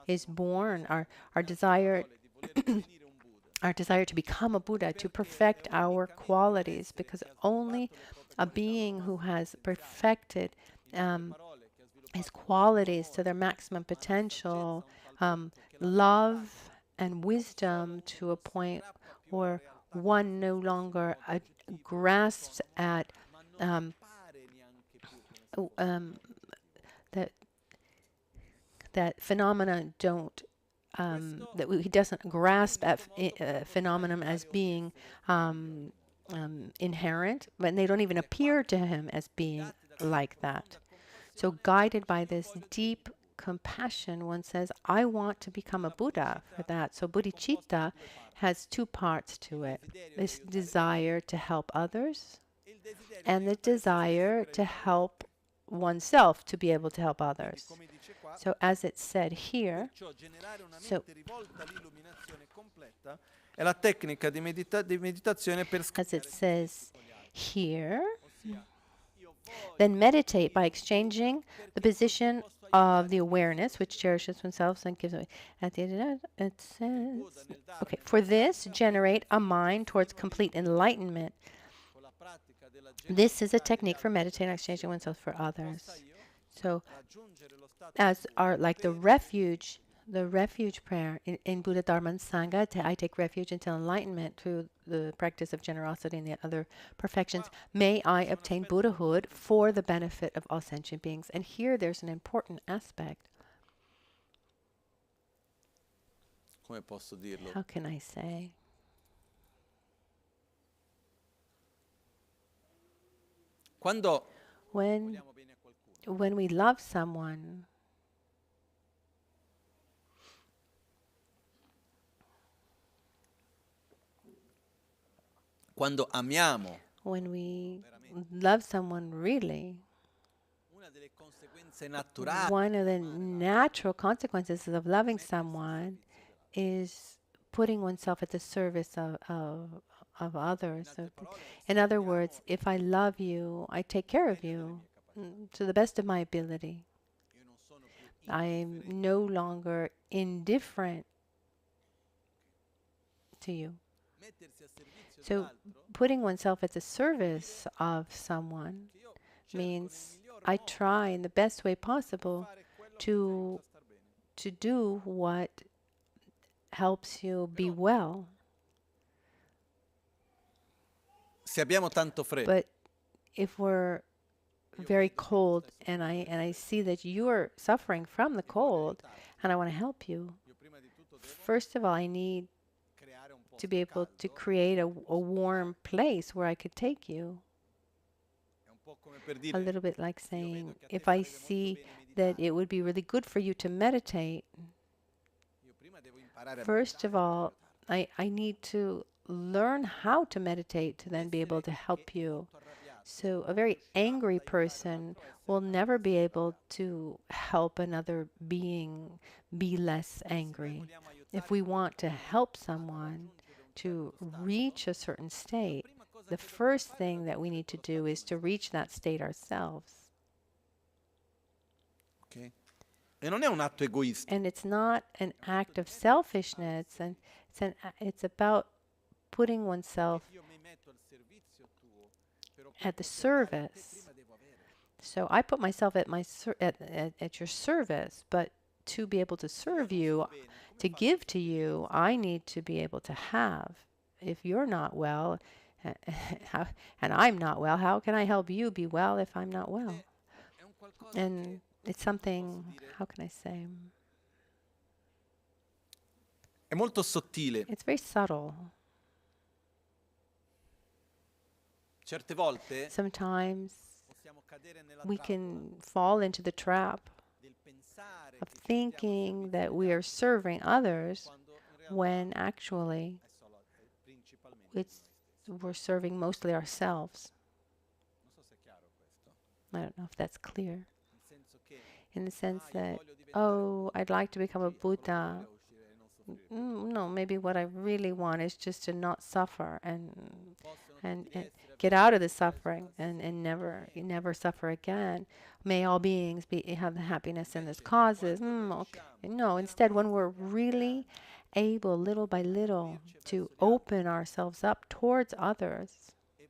is born, our desire our desire to become a Buddha, to perfect our qualities, because only a being who has perfected his qualities to their maximum potential, love and wisdom to a point where one no longer grasps at that phenomena don't he doesn't grasp at phenomenon as being inherent, but they don't even appear to him as being like that. So guided by this deep compassion, one says, I want to become a Buddha for that. So bodhicitta has two parts to it. This desire to help others and the desire to help oneself to be able to help others. So as it's said here, as it says here, then meditate by exchanging the position of the awareness which cherishes oneself and gives away. At the end of that, it says, okay, for this, generate a mind towards complete enlightenment. This is a technique for meditating and exchanging oneself for others. So, as like the refuge prayer in Buddha, Dharma, and Sangha, I take refuge until enlightenment through the practice of generosity and the other perfections. May I obtain Buddhahood for the benefit of all sentient beings. And here there's an important aspect. How can I say? Quando When vogliamo bene a qualcuno, when we love someone, quando amiamo, when we love someone really, una delle conseguenze naturali one of the natural consequences of loving someone is putting oneself at the service of others. So, in other words, if I love you, I take care of you to the best of my ability. io non sono più I'm no longer indifferent to you. mettersi a servizio So, dell'altro, putting oneself at the service of someone che io cerco means nel miglior I modo try in the best way possible fare quello che ti to aiuta a star bene. to do what helps you be Però well. se abbiamo tanto freddo, But if we're very cold and I see that you're suffering from the cold and I want to help you, io prima di tutto devo first of all, I need creare un to posto be able to caldo. create a warm place where I could take you. È un po' come per A dire, little bit like io vedo saying, che a te if I farebbe molto see bene that meditare, it would be really good for you to meditate, io prima devo imparare a first meditare of per all, aiutarti. I need to learn how to meditate to then be able to L'essere help che è you. molto arrabbiato So a non very riuscirà angry ad aiutare person l'altro essere will meno never be able arrabbiato. to help another being be less Se noi angry. vogliamo If aiutare we want to qualcuno help a someone raggiungere un to certo stato, reach a certain la state, prima cosa the che dobbiamo first fare è thing that we raggiungere need to quello do stato is to noi reach that state ourselves. stessi. Ok? E non è un atto egoista, And it's not an act of selfishness, and it's about putting oneself io mi metto al servizio tuo, però at the poter dare a te service. prima devo avere. So I put myself at at your service, but to be able to Se io serve non you, sto bene, come to faccio a give to servire gli you, altri? I need to be able to have. If you're not well, and I'm not well, how can I help you be well if I'm not Ed well? è un qualcosa And che, it's come posso something, dire, how can I say? è molto sottile. It's very subtle. Certe volte Sometimes possiamo cadere nella we trappola can fall into the trap del pensare of che ci mettiamo a thinking servizio that degli we are altri, serving others quando in realtà when actually è principalmente di it's noi stessi. we're serving mostly ourselves. Non so se è chiaro questo. I don't know if that's clear. Nel senso che, In the sense io that, voglio diventare oh, I'd like to become a sì, avrò Buddha. voglia a uscire e non soffrire più. No, maybe what I really want is just to not suffer and Possono and, tutti gli and esseri get avere out of the felicità e suffering and soddisfazione. never suffer again. May all beings have the happiness in this Invece, causes. quando noi Okay. riusciamo No, instead, when veramente we're piano really able, little by little, aprirci to verso gli open altri ourselves up towards others e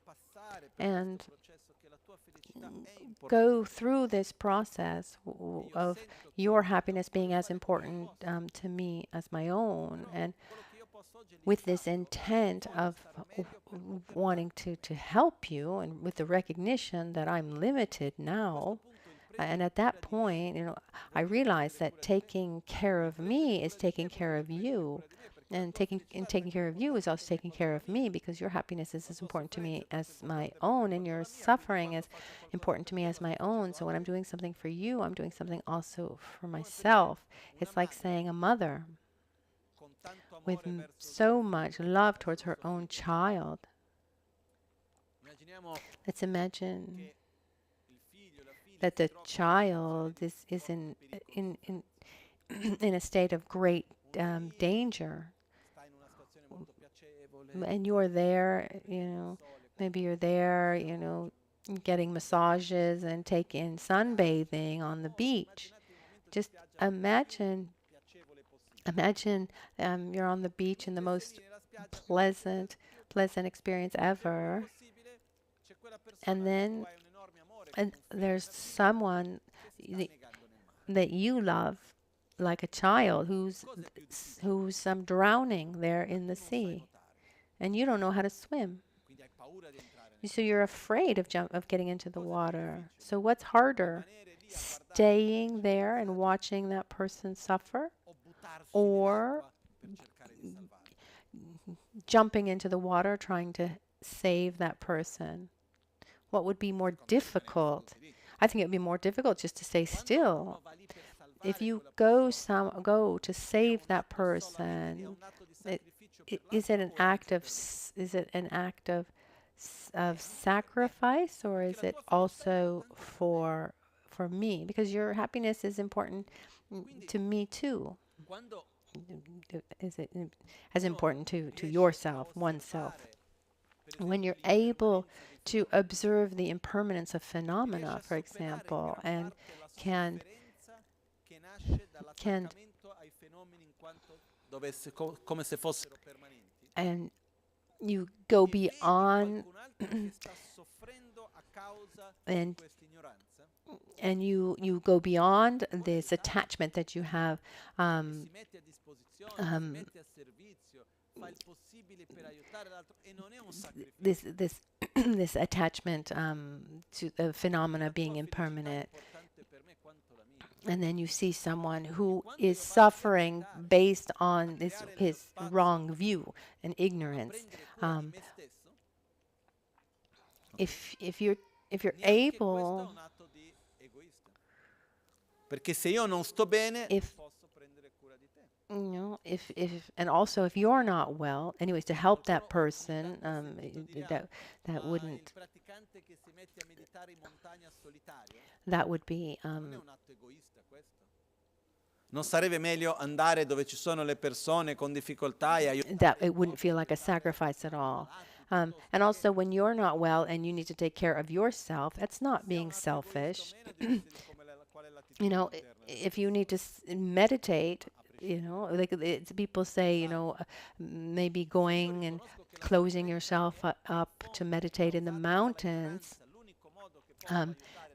passare per and questo processo che la tua felicità è go importante through this process e io of sento che your io happiness being voglio as fare quello che important posso, to me as my own, però and quello che io posso oggi è with this limitato e intent voglio of star meglio per poter wanting darti. to help you, and with the recognition that I'm limited A questo now. punto il And at prenderti that cura di me point, I vuol dire realize prendere that cura di te. taking care E of prendere me is cura di te taking vuol care dire of prendere you. cura di me perché la And tua felicità è taking tanto care of you is importante also taking quanto care la of me, mia. because your happiness is La as tua important to me sofferenza è tanto as my importante per me own, and quanto your la mia. Quindi suffering quando is faccio qualcosa important per to me te as lo sto my own. facendo So when I'm anche doing something for you, I'm doing something also for come per dire myself. una It's like madre saying a mother con tanto with amore verso il so suo much figlio, love verso towards la her sua own figlia. child. Immaginiamo Let's imagine che il figlio, la figlia that si the trova in una child situazione di is forte pericolo, in in a state of great una lì danger, sta in una situazione molto piacevole, and you're there, prende il sole maybe quando you're vuole, there, massaggio, getting massages and taking sunbathing on the beach. immaginate il momento di Just spiaggia imagine, più piacevole possibile. imagine you're on the beach in the Mentre sei most lì nella spiaggia pleasant, pleasant experience piacevole ever, possibile, c'è quella persona and che then tu hai un enorme amore come un figlio, there's una figlia, someone che si sta annegando nel mare. that you love, like a child Cosa è più difficile? who's drowning there in the Tu non sai sea, nuotare, and you don't know how to swim. quindi hai paura di entrare nel So mare. you're afraid of getting into the Cosa è più water. difficile? So what's harder, Rimanere lì a guardare staying la there and spiaggia watching that person suffer, o buttarsi or nell'acqua per cercare di salvarlo? jumping into the water trying to save that person? what would be more difficult? I think it would be more difficult just to stay still. If you go to save that person, is it an act of sacrifice, or is it also for me? Because your happiness is important to me too. Is it as important to yourself, oneself? When you're able to observe the impermanence of phenomena, for example, and can and you go beyond and you go beyond this attachment that you have, this this attachment to the phenomena being impermanent. And then you see someone who is suffering based on his wrong view and ignorance. If you're able, and also if you're not well, anyways, to help that person, that wouldn't, that would be. Non sarebbe meglio andare dove ci sono le persone con difficoltà e aiutare? That it wouldn't feel like a sacrifice at all. And also, when you're not well and you need to take care of yourself, that's not being selfish. You know, if you need to meditate, you know, like people say, you know, maybe going and closing yourself up to meditate in the mountains,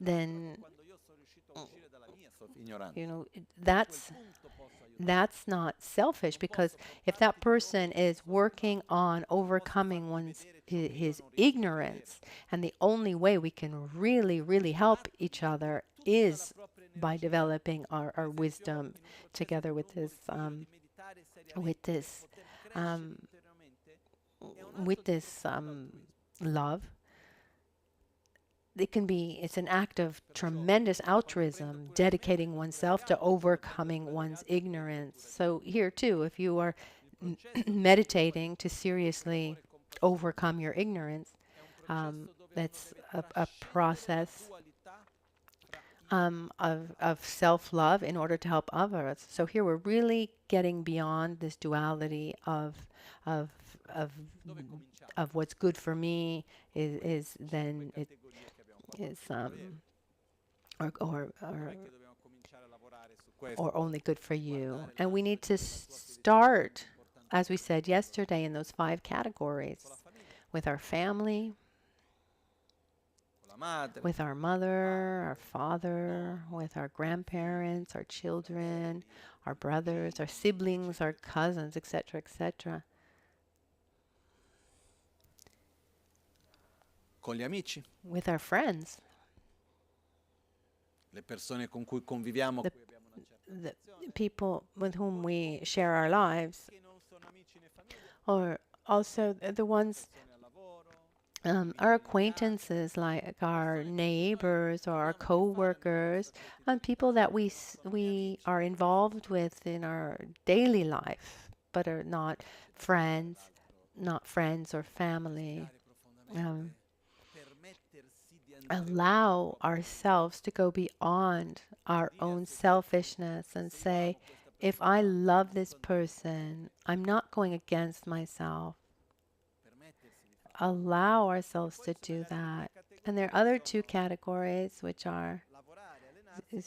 then, you know, that's not selfish, because if that person is working on overcoming his ignorance, and the only way we can really help each other is by developing our wisdom together with this love. It's an act of tremendous altruism, dedicating oneself to overcoming one's ignorance. So here too, if you are meditating to seriously overcome your ignorance, that's a process of self-love in order to help others. So here we're really getting beyond this duality of what's good for me is or only good for you. And we need to start, as we said yesterday, in those 5 categories: with our family, with our mother, our father, with our grandparents, our children, our brothers, our siblings, our cousins, etc., etc. Con gli amici, with our friends, le persone con cui conviviamo, the people with whom we share our lives, or also the ones, our acquaintances, like our neighbors or our co-workers, and people that we are involved with in our daily life, but are not friends or family. Allow ourselves to go beyond our own selfishness and say, if I love this person, I'm not going against myself. Allow ourselves to do that. And there are other 2 categories, which are, you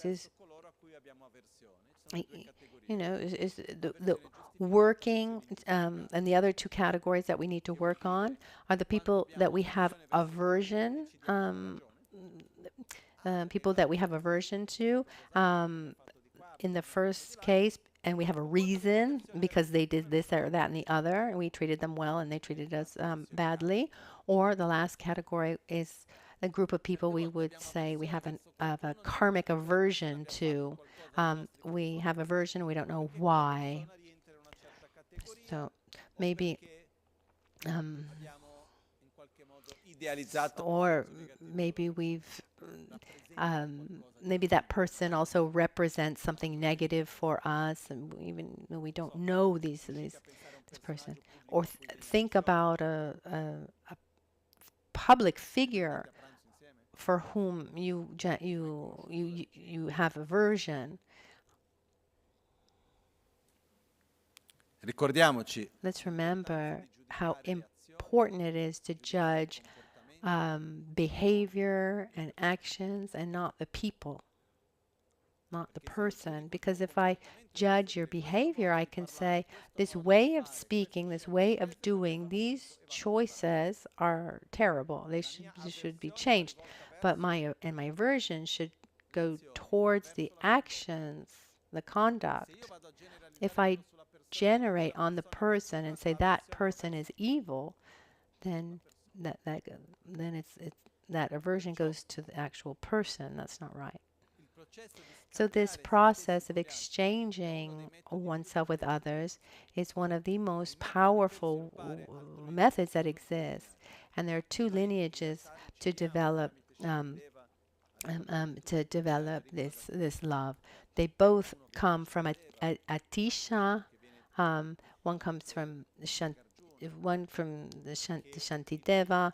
know, is the working, and the other 2 categories that we need to work on are the people that we have aversion, people that we have aversion to. In the first case, and we have a reason because they did this or that and the other, and we treated them well and they treated us badly. Or the last category is a group of people we would say we have a karmic aversion to. We have aversion, we don't know why. So maybe or maybe maybe that person also represents something negative for us, and even though we don't know this person. Or think about a public figure for whom you have aversion. Ricordiamoci Let's remember how important it is to judge behavior and actions and not the people, not the person. Because if I judge your behavior, I can say, this way of speaking, this way of doing, these choices are terrible. They should be changed. But my aversion should go towards the actions, the conduct. If I generate on the person and say that person is evil, then that aversion goes to the actual person. That's not right. So this process of exchanging oneself with others is one of the most powerful methods that exist. And there are two lineages to develop this love. They both come from Atisha. One comes from one from the Shantideva,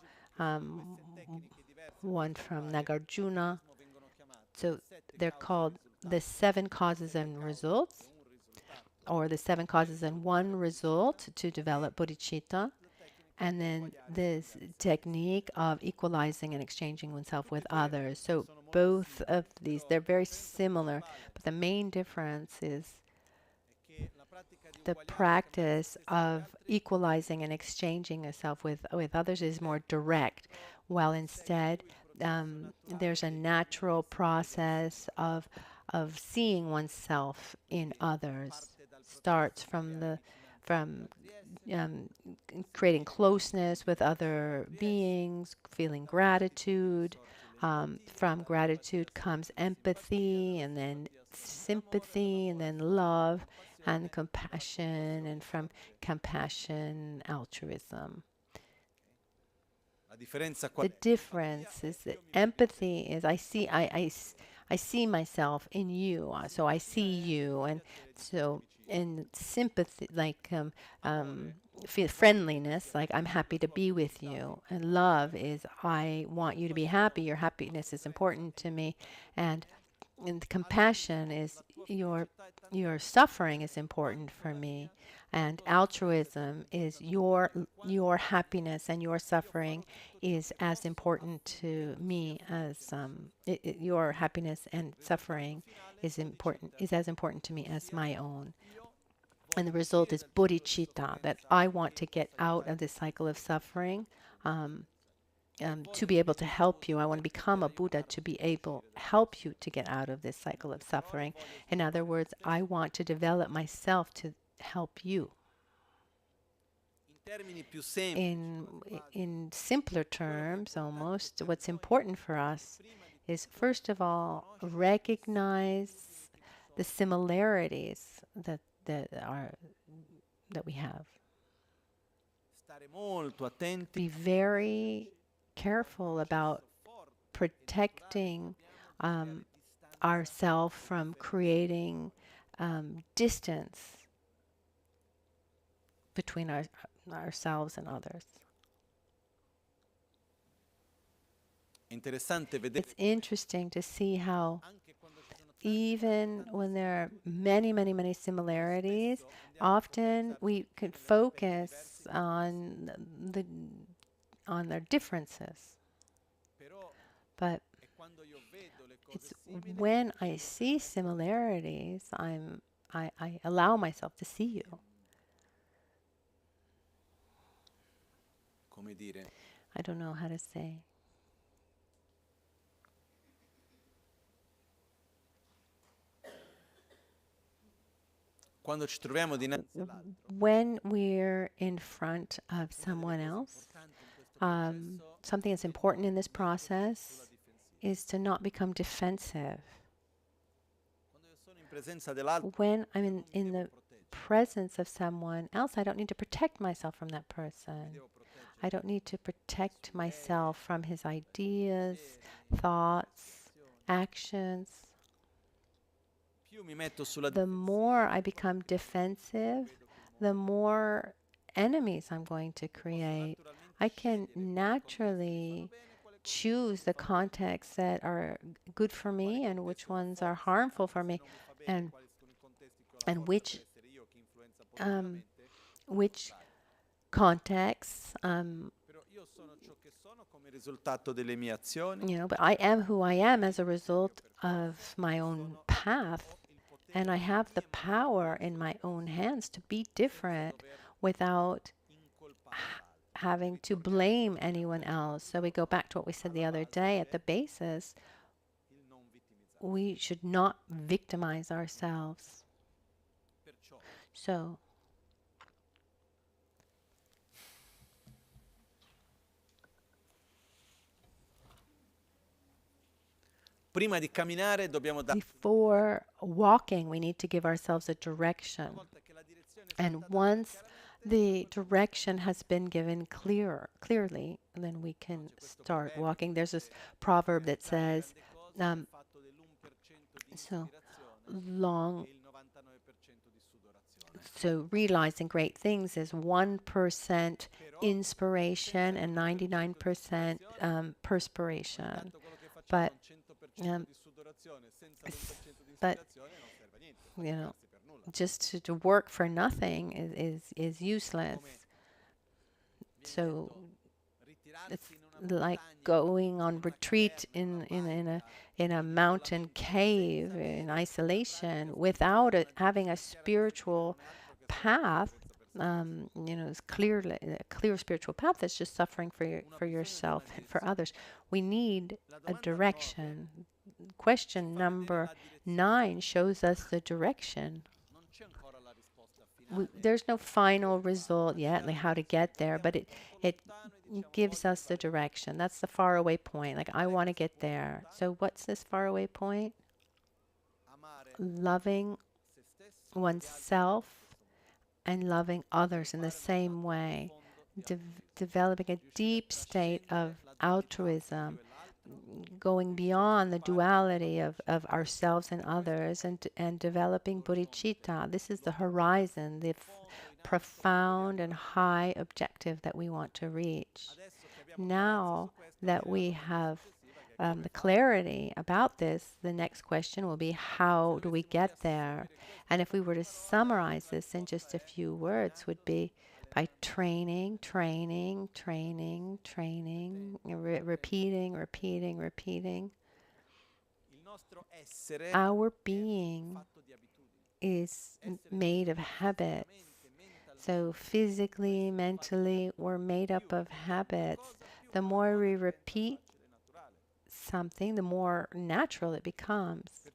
one from Nagarjuna. So they're called the 7 causes and results, or the 7 causes and 1 result to develop bodhicitta. And then this technique of equalizing and exchanging oneself with others. So both of these, they're very similar, but the main difference is the practice of equalizing and exchanging yourself with others is more direct, while instead there's a natural process of seeing oneself in others. Starts from creating closeness with other beings, feeling gratitude. From gratitude comes empathy, and then sympathy, and then love, and compassion, and from compassion, altruism. The difference is that empathy is I see myself in you, so I see you, and so in sympathy, like friendliness, like I'm happy to be with you, and love is I want you to be happy. Your happiness is important to me, and compassion is your suffering is important for me, and altruism is your happiness and your suffering is as important to me as your happiness and suffering is as important to me as my own. And the result is bodhicitta, that I want to get out of this cycle of suffering. To be able to help you. I want to become a Buddha to be able to help you to get out of this cycle of suffering. In other words, I want to develop myself to help you. In simpler terms, almost, what's important for us is, first of all, recognize the similarities that we have. Be very careful about protecting ourselves from creating distance between ourselves and others. It's interesting to see how even when there are many, many, many similarities, often we can focus on their differences. But it's when I see similarities, I allow myself to see you. I don't know how to say. When we're in front of someone else, something that's important in this process is to not become defensive. When I'm in the presence of someone else, I don't need to protect myself from that person. I don't need to protect myself from his ideas, thoughts, actions. The more I become defensive, the more enemies I'm going to create. I can naturally choose the contexts that are good for me and which ones are harmful for me, and and which contexts but I am who I am as a result of my own path, and I have the power in my own hands to be different without having to blame anyone else. So we go back to what we said the other day. At the basis, we should not victimize ourselves. So before walking, we need to give ourselves a direction. And once the direction has been given clearly, then we can start walking. There's this proverb that says, so realizing great things is 1% inspiration and 99% perspiration. But just to work for nothing is useless. So it's like going on retreat in a mountain cave in isolation without having a spiritual path. It's clearly a clear spiritual path that's just suffering for yourself and for others. We need a direction. Question number 9 shows us the direction. There's no final result yet, like how to get there, but it gives us the direction. That's the faraway point. Like, I want to get there. So what's this faraway point? Loving oneself and loving others in the same way. Developing a deep state of altruism, going beyond the duality of ourselves and others, and developing bodhicitta. This is the horizon, the profound and high objective that we want to reach. Now that we have the clarity about this, the next question will be, how do we get there? And if we were to summarize this in just a few words, would be by training, repeating. Our being is made of habits. So physically, mentally, we're made up of habits. The more we repeat something, the more natural it becomes.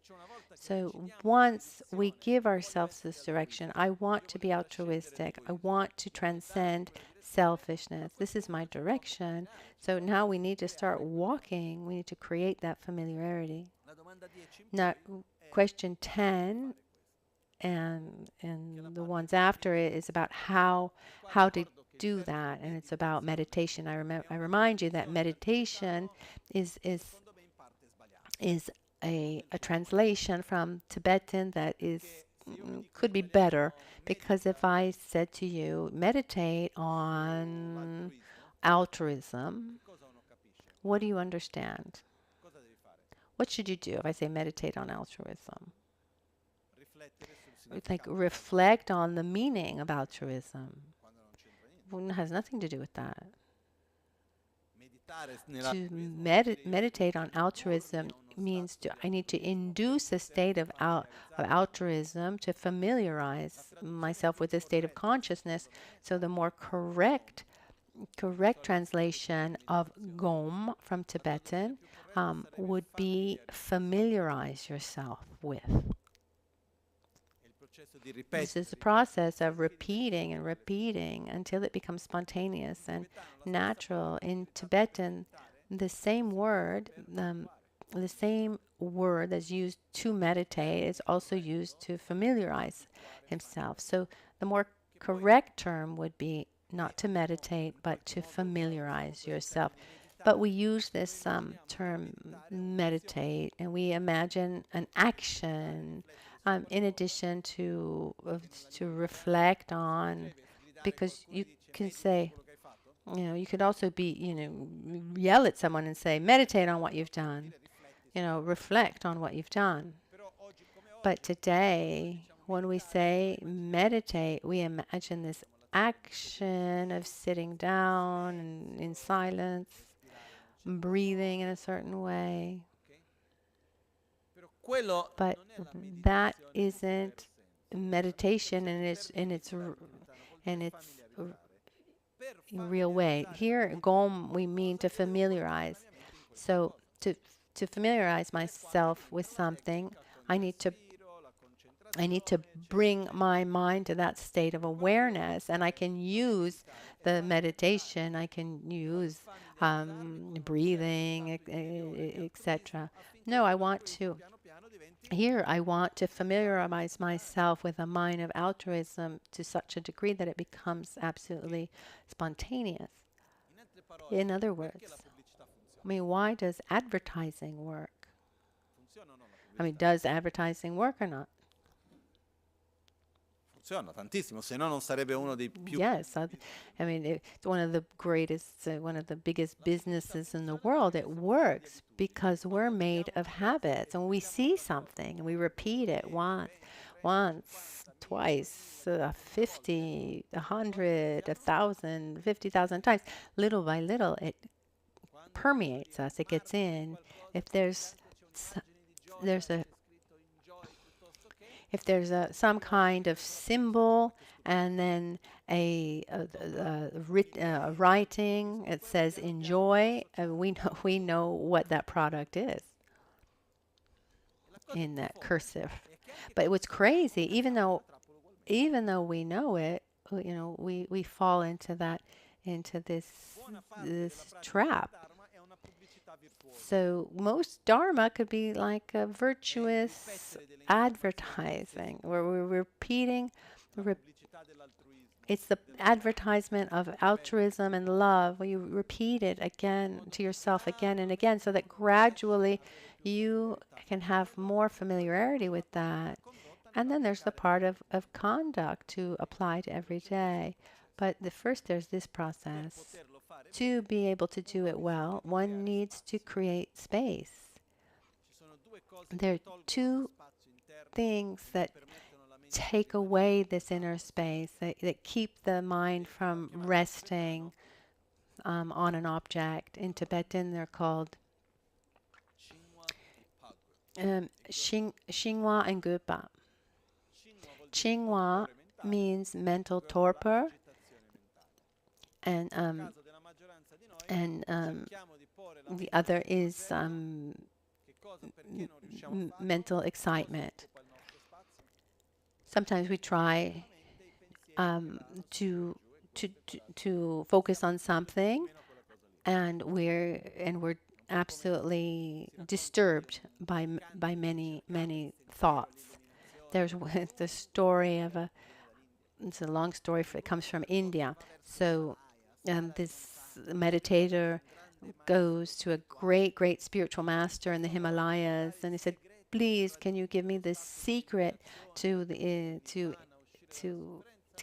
So once we give ourselves this direction, I want to be altruistic. I want to transcend selfishness. This is my direction. So now we need to start walking. We need to create that familiarity. Now, question 10 and the ones after it is about how to do that, and it's about meditation. I remind you that meditation is a translation from Tibetan that could be better, because if I said to you, meditate on altruism, what do you understand? What should you do if I say meditate on altruism? It's like reflect on the meaning of altruism. Well, it has nothing to do with that. To meditate on altruism means I need to induce a state of altruism to familiarize myself with this state of consciousness. So the more correct translation of Gom from Tibetan would be familiarize yourself with. This is the process of repeating and repeating until it becomes spontaneous and natural. In Tibetan, the same word that's used to meditate is also used to familiarize himself. So the more correct term would be not to meditate, but to familiarize yourself. But we use this term meditate, and we imagine an action in addition to reflect on, because you can say, you could also be, yell at someone and say, meditate on what you've done, reflect on what you've done. But today, when we say meditate, we imagine this action of sitting down and in silence, breathing in a certain way. But that isn't meditation in its real way. Here, gom, we mean to familiarize. So to familiarize myself with something, I need to bring my mind to that state of awareness, and I can use the meditation. I can use breathing, etc. No, I want to familiarize myself with a mind of altruism to such a degree that it becomes absolutely spontaneous. In other words, why does advertising work? Does advertising work or not? Yes, it's one of the greatest, one of the biggest businesses in the world. It works because we're made of habits, and we see something and we repeat it once, twice, 50, 100, 1,000, 50,000 times. Little by little, it permeates us. It gets in. If there's some kind of symbol and then a writing, it says enjoy, we know what that product is in that cursive. But what's crazy, even though we know it, we fall into this trap. So most Dharma could be like a virtuous advertising where we're repeating. It's the advertisement of altruism and love, where you repeat it again to yourself again and again, so that gradually you can have more familiarity with that. And then there's the part of conduct to apply to every day. But first there's this process. To be able to do it well, one needs to create space. There are two things that take away this inner space, that keep the mind from resting on an object. In Tibetan, they're called Xinghua and Gupa. Xinghua means mental torpor, and the other is mental excitement. Sometimes we try to focus on something, and we're absolutely disturbed by many thoughts. There's the story of it's a long story. It comes from India. So this meditator goes to a great spiritual master in the Himalayas, and he said, "Please, can you give me the secret to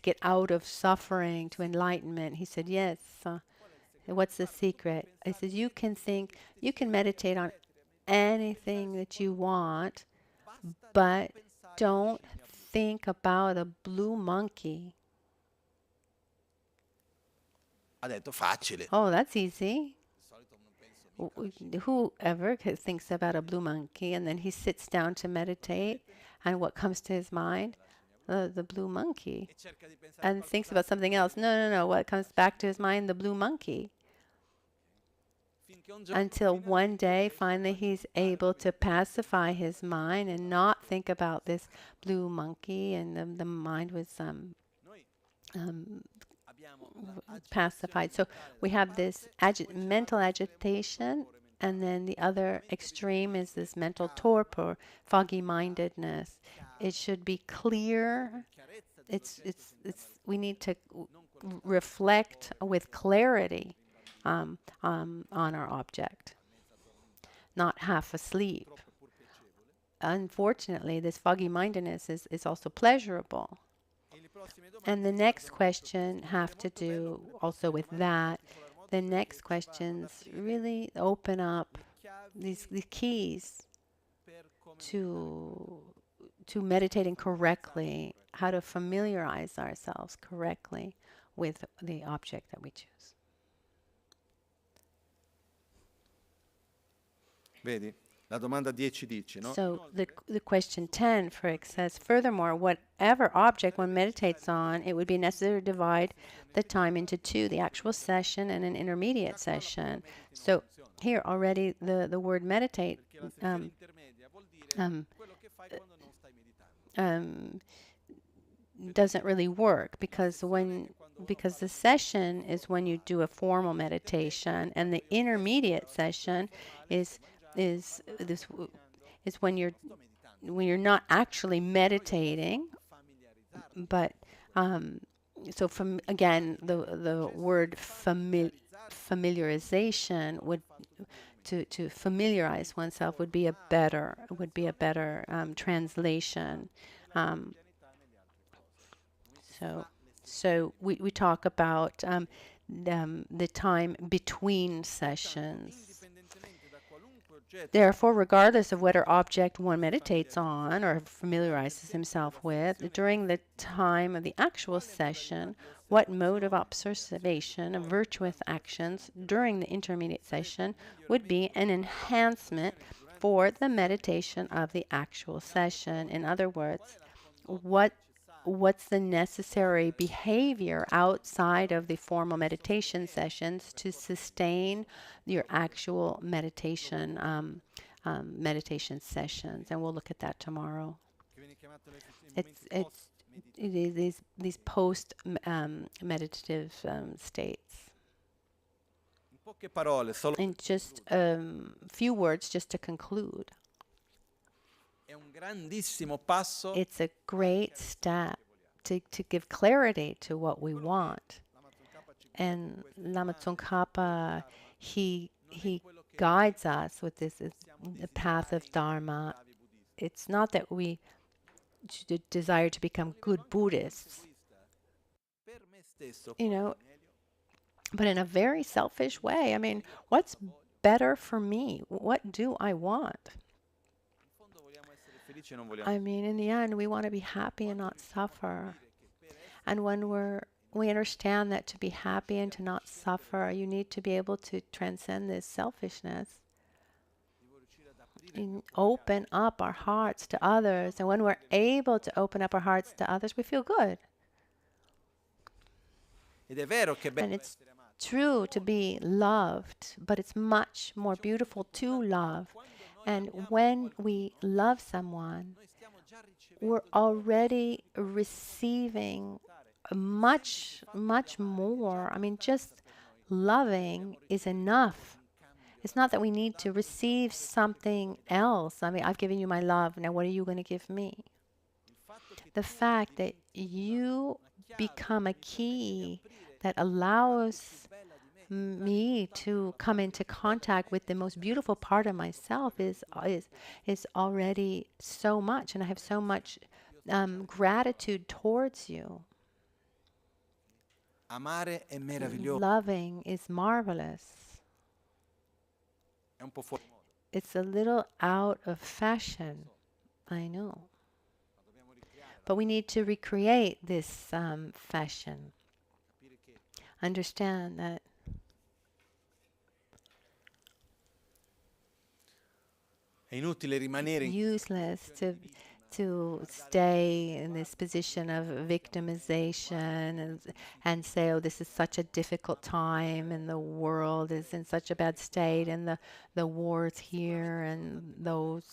get out of suffering, to enlightenment?" He said, "Yes. What's the secret?" I said, "You can meditate on anything that you want, but don't think about a blue monkey." Oh, that's easy. Whoever thinks about a blue monkey, and then he sits down to meditate, and what comes to his mind? The blue monkey. And thinks about something else. No. What comes back to his mind? The blue monkey. Until one day, finally, he's able to pacify his mind and not think about this blue monkey, and the mind was pacified. So we have this mental agitation, and then the other extreme is this mental torpor, foggy-mindedness. It should be clear. We need to reflect with clarity on our object, not half asleep. Unfortunately, this foggy mindedness is also pleasurable. And the next question have to do also with that. The next questions really open up these keys to meditating correctly, how to familiarize ourselves correctly with the object that we choose. Vedi? La domanda 10 dice, no? So the question 10, for it says, furthermore, whatever object one meditates on, it would be necessary to divide the time into two, the actual session and an intermediate session. So here already the word meditate doesn't really work, because the session is when you do a formal meditation, and the intermediate session is when you're not actually meditating, but so from again the word familiarization would to familiarize oneself would be a better translation. So we talk about the time between sessions. Therefore, regardless of whatever object one meditates on or familiarizes himself with, during the time of the actual session, what mode of observation of virtuous actions during the intermediate session would be an enhancement for the meditation of the actual session. In other words, what's the necessary behavior outside of the formal meditation sessions to sustain your actual meditation meditation sessions, and we'll look at that tomorrow. It's these post meditative states. In just a few words, just to conclude. It's a great step to give clarity to what we want. And Lama Tsongkhapa, he guides us with this the path of Dharma. It's not that we desire to become good Buddhists, but in a very selfish way. I mean, what's better for me? What do I want? I mean, in the end, we want to be happy and not suffer. And when we understand that to be happy and to not suffer, you need to be able to transcend this selfishness and open up our hearts to others. And when we're able to open up our hearts to others, we feel good. And it's true to be loved, but it's much more beautiful to love. And when we love someone, we're already receiving much, much more. I mean, just loving is enough. It's not that we need to receive something else. I mean, I've given you my love. Now, what are you going to give me? The fact that you become a key that allows me to come into contact with the most beautiful part of myself is already so much, and I have so much gratitude towards you. Loving is marvelous. It's a little out of fashion, I know, but we need to recreate this fashion. Understand that it's useless to stay in this position of victimization and say, oh, this is such a difficult time and the world is in such a bad state and the wars here and those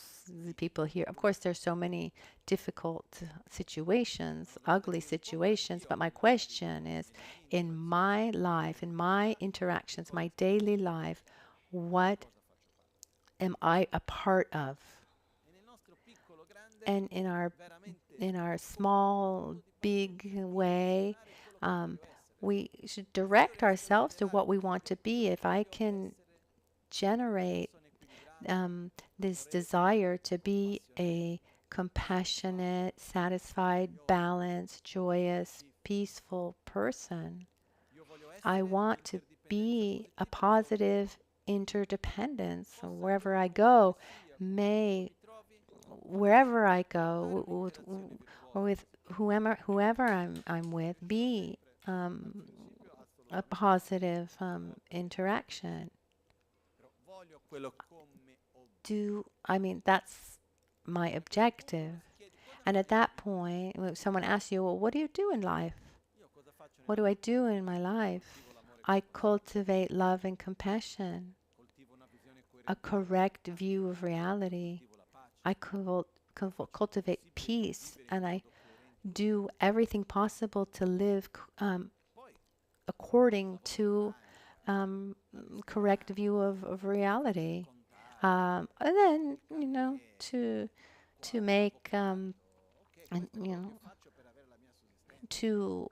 people here. Of course, there's so many difficult situations, ugly situations, but my question is, in my life, in my interactions, my daily life, what am I a part of? And in our small, big way, we should direct ourselves to what we want to be. If I can generate this desire to be a compassionate, satisfied, balanced, joyous, peaceful person, I want to be a positive interdependence. So wherever I go, wherever I go, or with whoever I'm with, be a positive interaction. That's my objective. And at that point, when someone asks you, well, what do you do in life? What do I do in my life? I cultivate love and compassion, a correct view of reality. I cultivate peace, and I do everything possible to live according to correct view of reality. And then, to make, to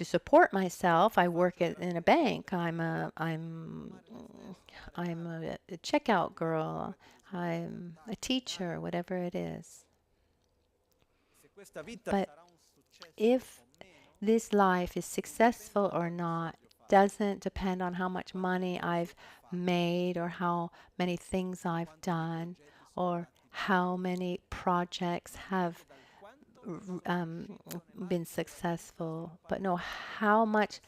support myself, I work in a bank. I'm a checkout girl. I'm a teacher, whatever it is. But if this life is successful or not doesn't depend on how much money I've made or how many things I've done or how many projects have been successful, but no, how much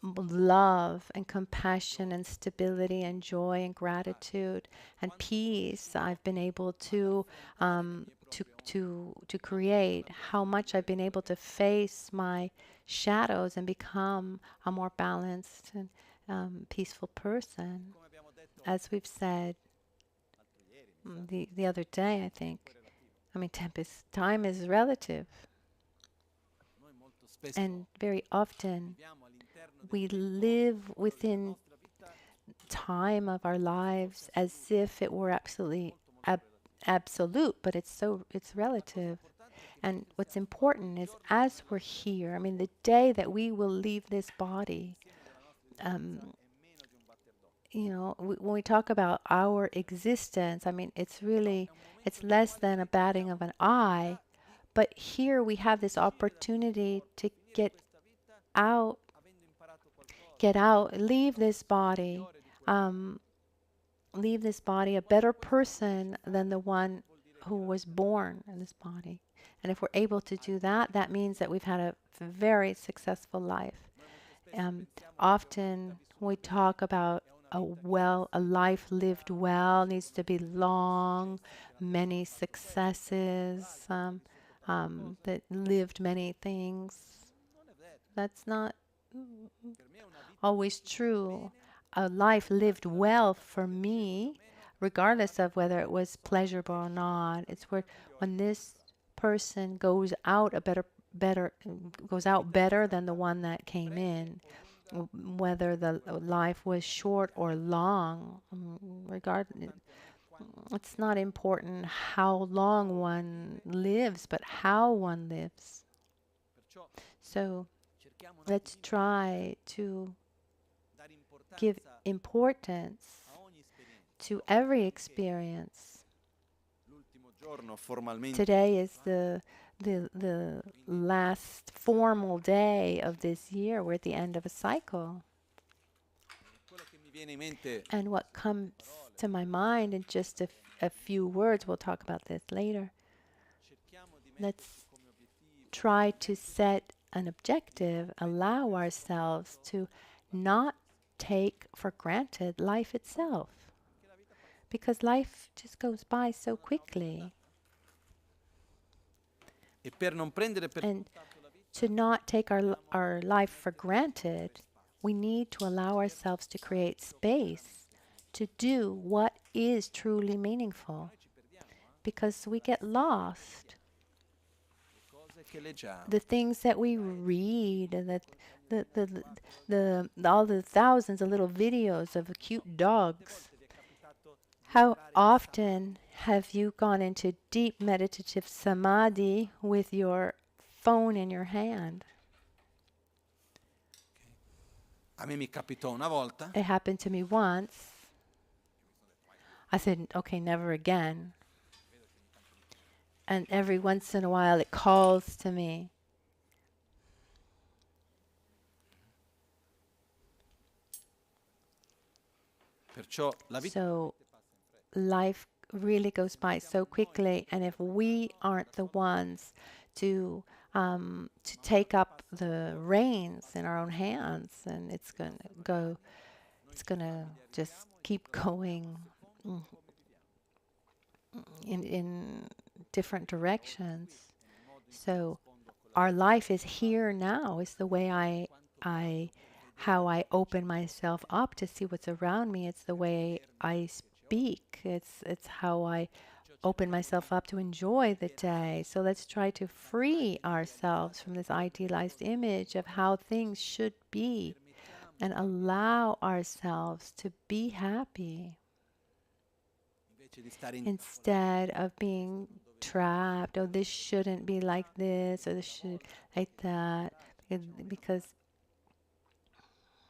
love and compassion and stability and joy and gratitude and peace I've been able to create, how much I've been able to face my shadows and become a more balanced and peaceful person. As we've said the other day, I think. Time is relative. And very often we live within time of our lives as if it were absolutely absolute, but it's relative. And what's important is as we're here, the day that we will leave this body, when we talk about our existence, it's less than a batting of an eye. But here we have this opportunity to get out, leave this body a better person than the one who was born in this body. And if we're able to do that, that means that we've had a very successful life. Often we talk about a life lived well needs to be long, many successes, that lived many things. That's not always true. A life lived well for me, regardless of whether it was pleasurable or not, it's when this person goes out better than the one that came in, whether the life was short or long. It's not important how long one lives, but how one lives. So let's try to give importance to every experience. Today is the last formal day of this year. We're at the end of a cycle. And what comes to my mind in just a few words, we'll talk about this later. Let's try to set an objective, allow ourselves to not take for granted life itself, because life just goes by so quickly. And to not take our life for granted, we need to allow ourselves to create space to do what is truly meaningful, because we get lost. The things that we read, and all the thousands of little videos of cute dogs. How often have you gone into deep meditative samadhi with your phone in your hand. A me mi capitò una volta. It happened to me once. I said, okay, never again. And every once in a while it calls to me. Perciò la vita So life really goes by so quickly, and if we aren't the ones to take up the reins in our own hands, and it's gonna just keep going in different directions. So our life is here now. Is the way how I open myself up to see what's around me. It's the way I speak. It's how I open myself up to enjoy the day. So let's try to free ourselves from this idealized image of how things should be and allow ourselves to be happy instead of being trapped. Oh, this shouldn't be like this, or this should like that, because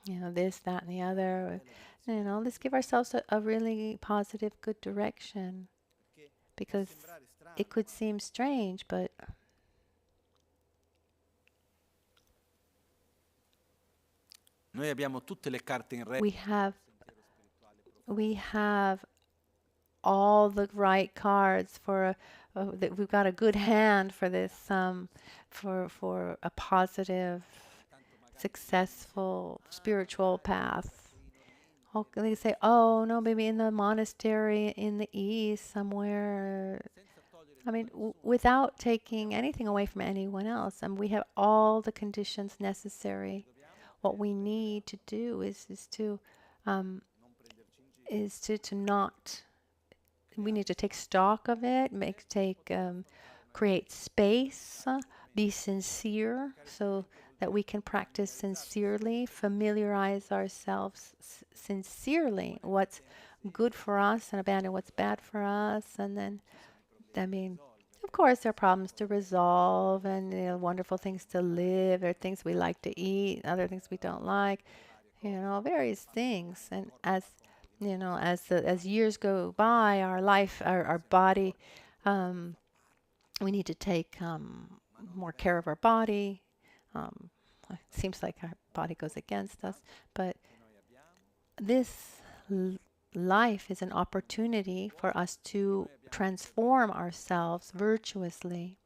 this, that, and the other. Let's give ourselves a really positive, good direction, because it could seem strange, but noi abbiamo tutte le carte in re. we have all the right cards for we've got a good hand for this for a positive, successful spiritual path. They say, oh no, maybe in the monastery in the east somewhere. I mean, without taking anything away from anyone else, and we have all the conditions necessary. What we need to do is to not. We need to take stock of it, create space, be sincere, so that we can practice sincerely, familiarize ourselves sincerely what's good for us and abandon what's bad for us. And then, of course, there are problems to resolve and wonderful things to live. There are things we like to eat, other things we don't like, various things. And as years go by, our life, our body, we need to take more care of our body. It seems like our body goes against us, but this life is an opportunity for us to transform ourselves virtuously.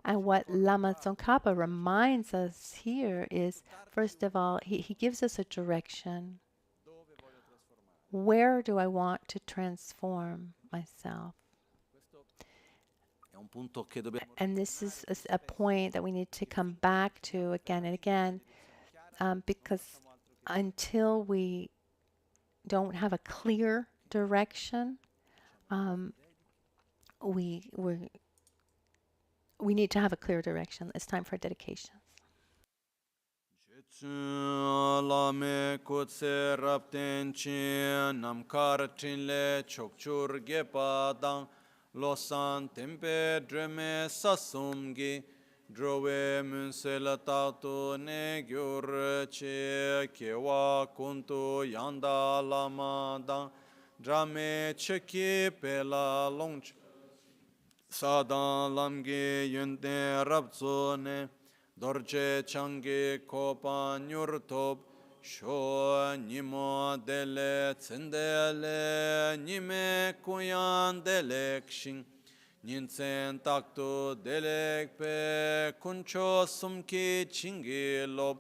And what Lama Tsongkhapa reminds us here is, first of all, he gives us a direction. Where do I want to transform myself? And this is a point that we need to come back to again and again, because until we don't have a clear direction, we need to have a clear direction. It's time for dedications. Lame kutse rapten chin namkar trinle chokchur gepadang losan tempe dreme sasumgi drove munsela tatu ne gyur che kewa kuntu yanda lama dang drame chökyi pela longch sadan lamge yunte rabzo ne dorje change kopa nyurtop sho nimo dele tsendele nime kuyan delekshin ninsen takto delek pe kuncho sumki chingi lob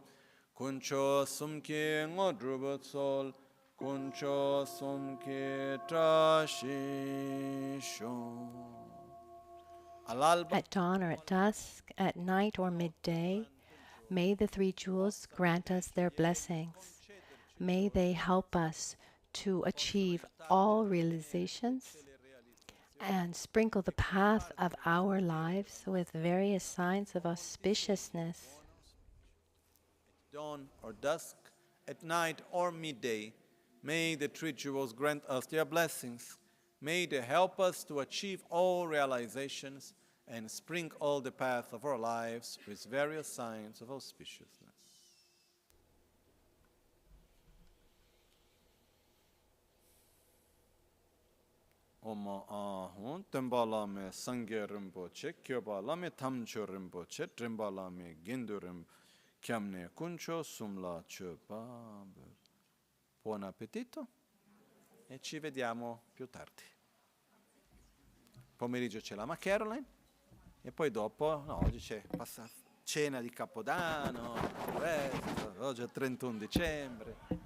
kuncho sumki ngodrubot sol kuncho sumki trashisho. At dawn or at dusk, at night or midday, may the three jewels grant us their blessings. May they help us to achieve all realizations and sprinkle the path of our lives with various signs of auspiciousness. At dawn or dusk, at night or midday, may the three jewels grant us their blessings. May they help us to achieve all realizations and sprinkle the path of our lives with various signs of auspiciousness. Oma ahun, temba lame sangye rinpoche, kyoba lame tamcho rinpoche, trimba lame gindu rinpoche, chiamne kuncho sumla chöpa. Buon appetito e ci vediamo più tardi. Pomeriggio c'è Lama Caroline e poi dopo, no, oggi c'è cena di Capodanno, oggi è 31 dicembre.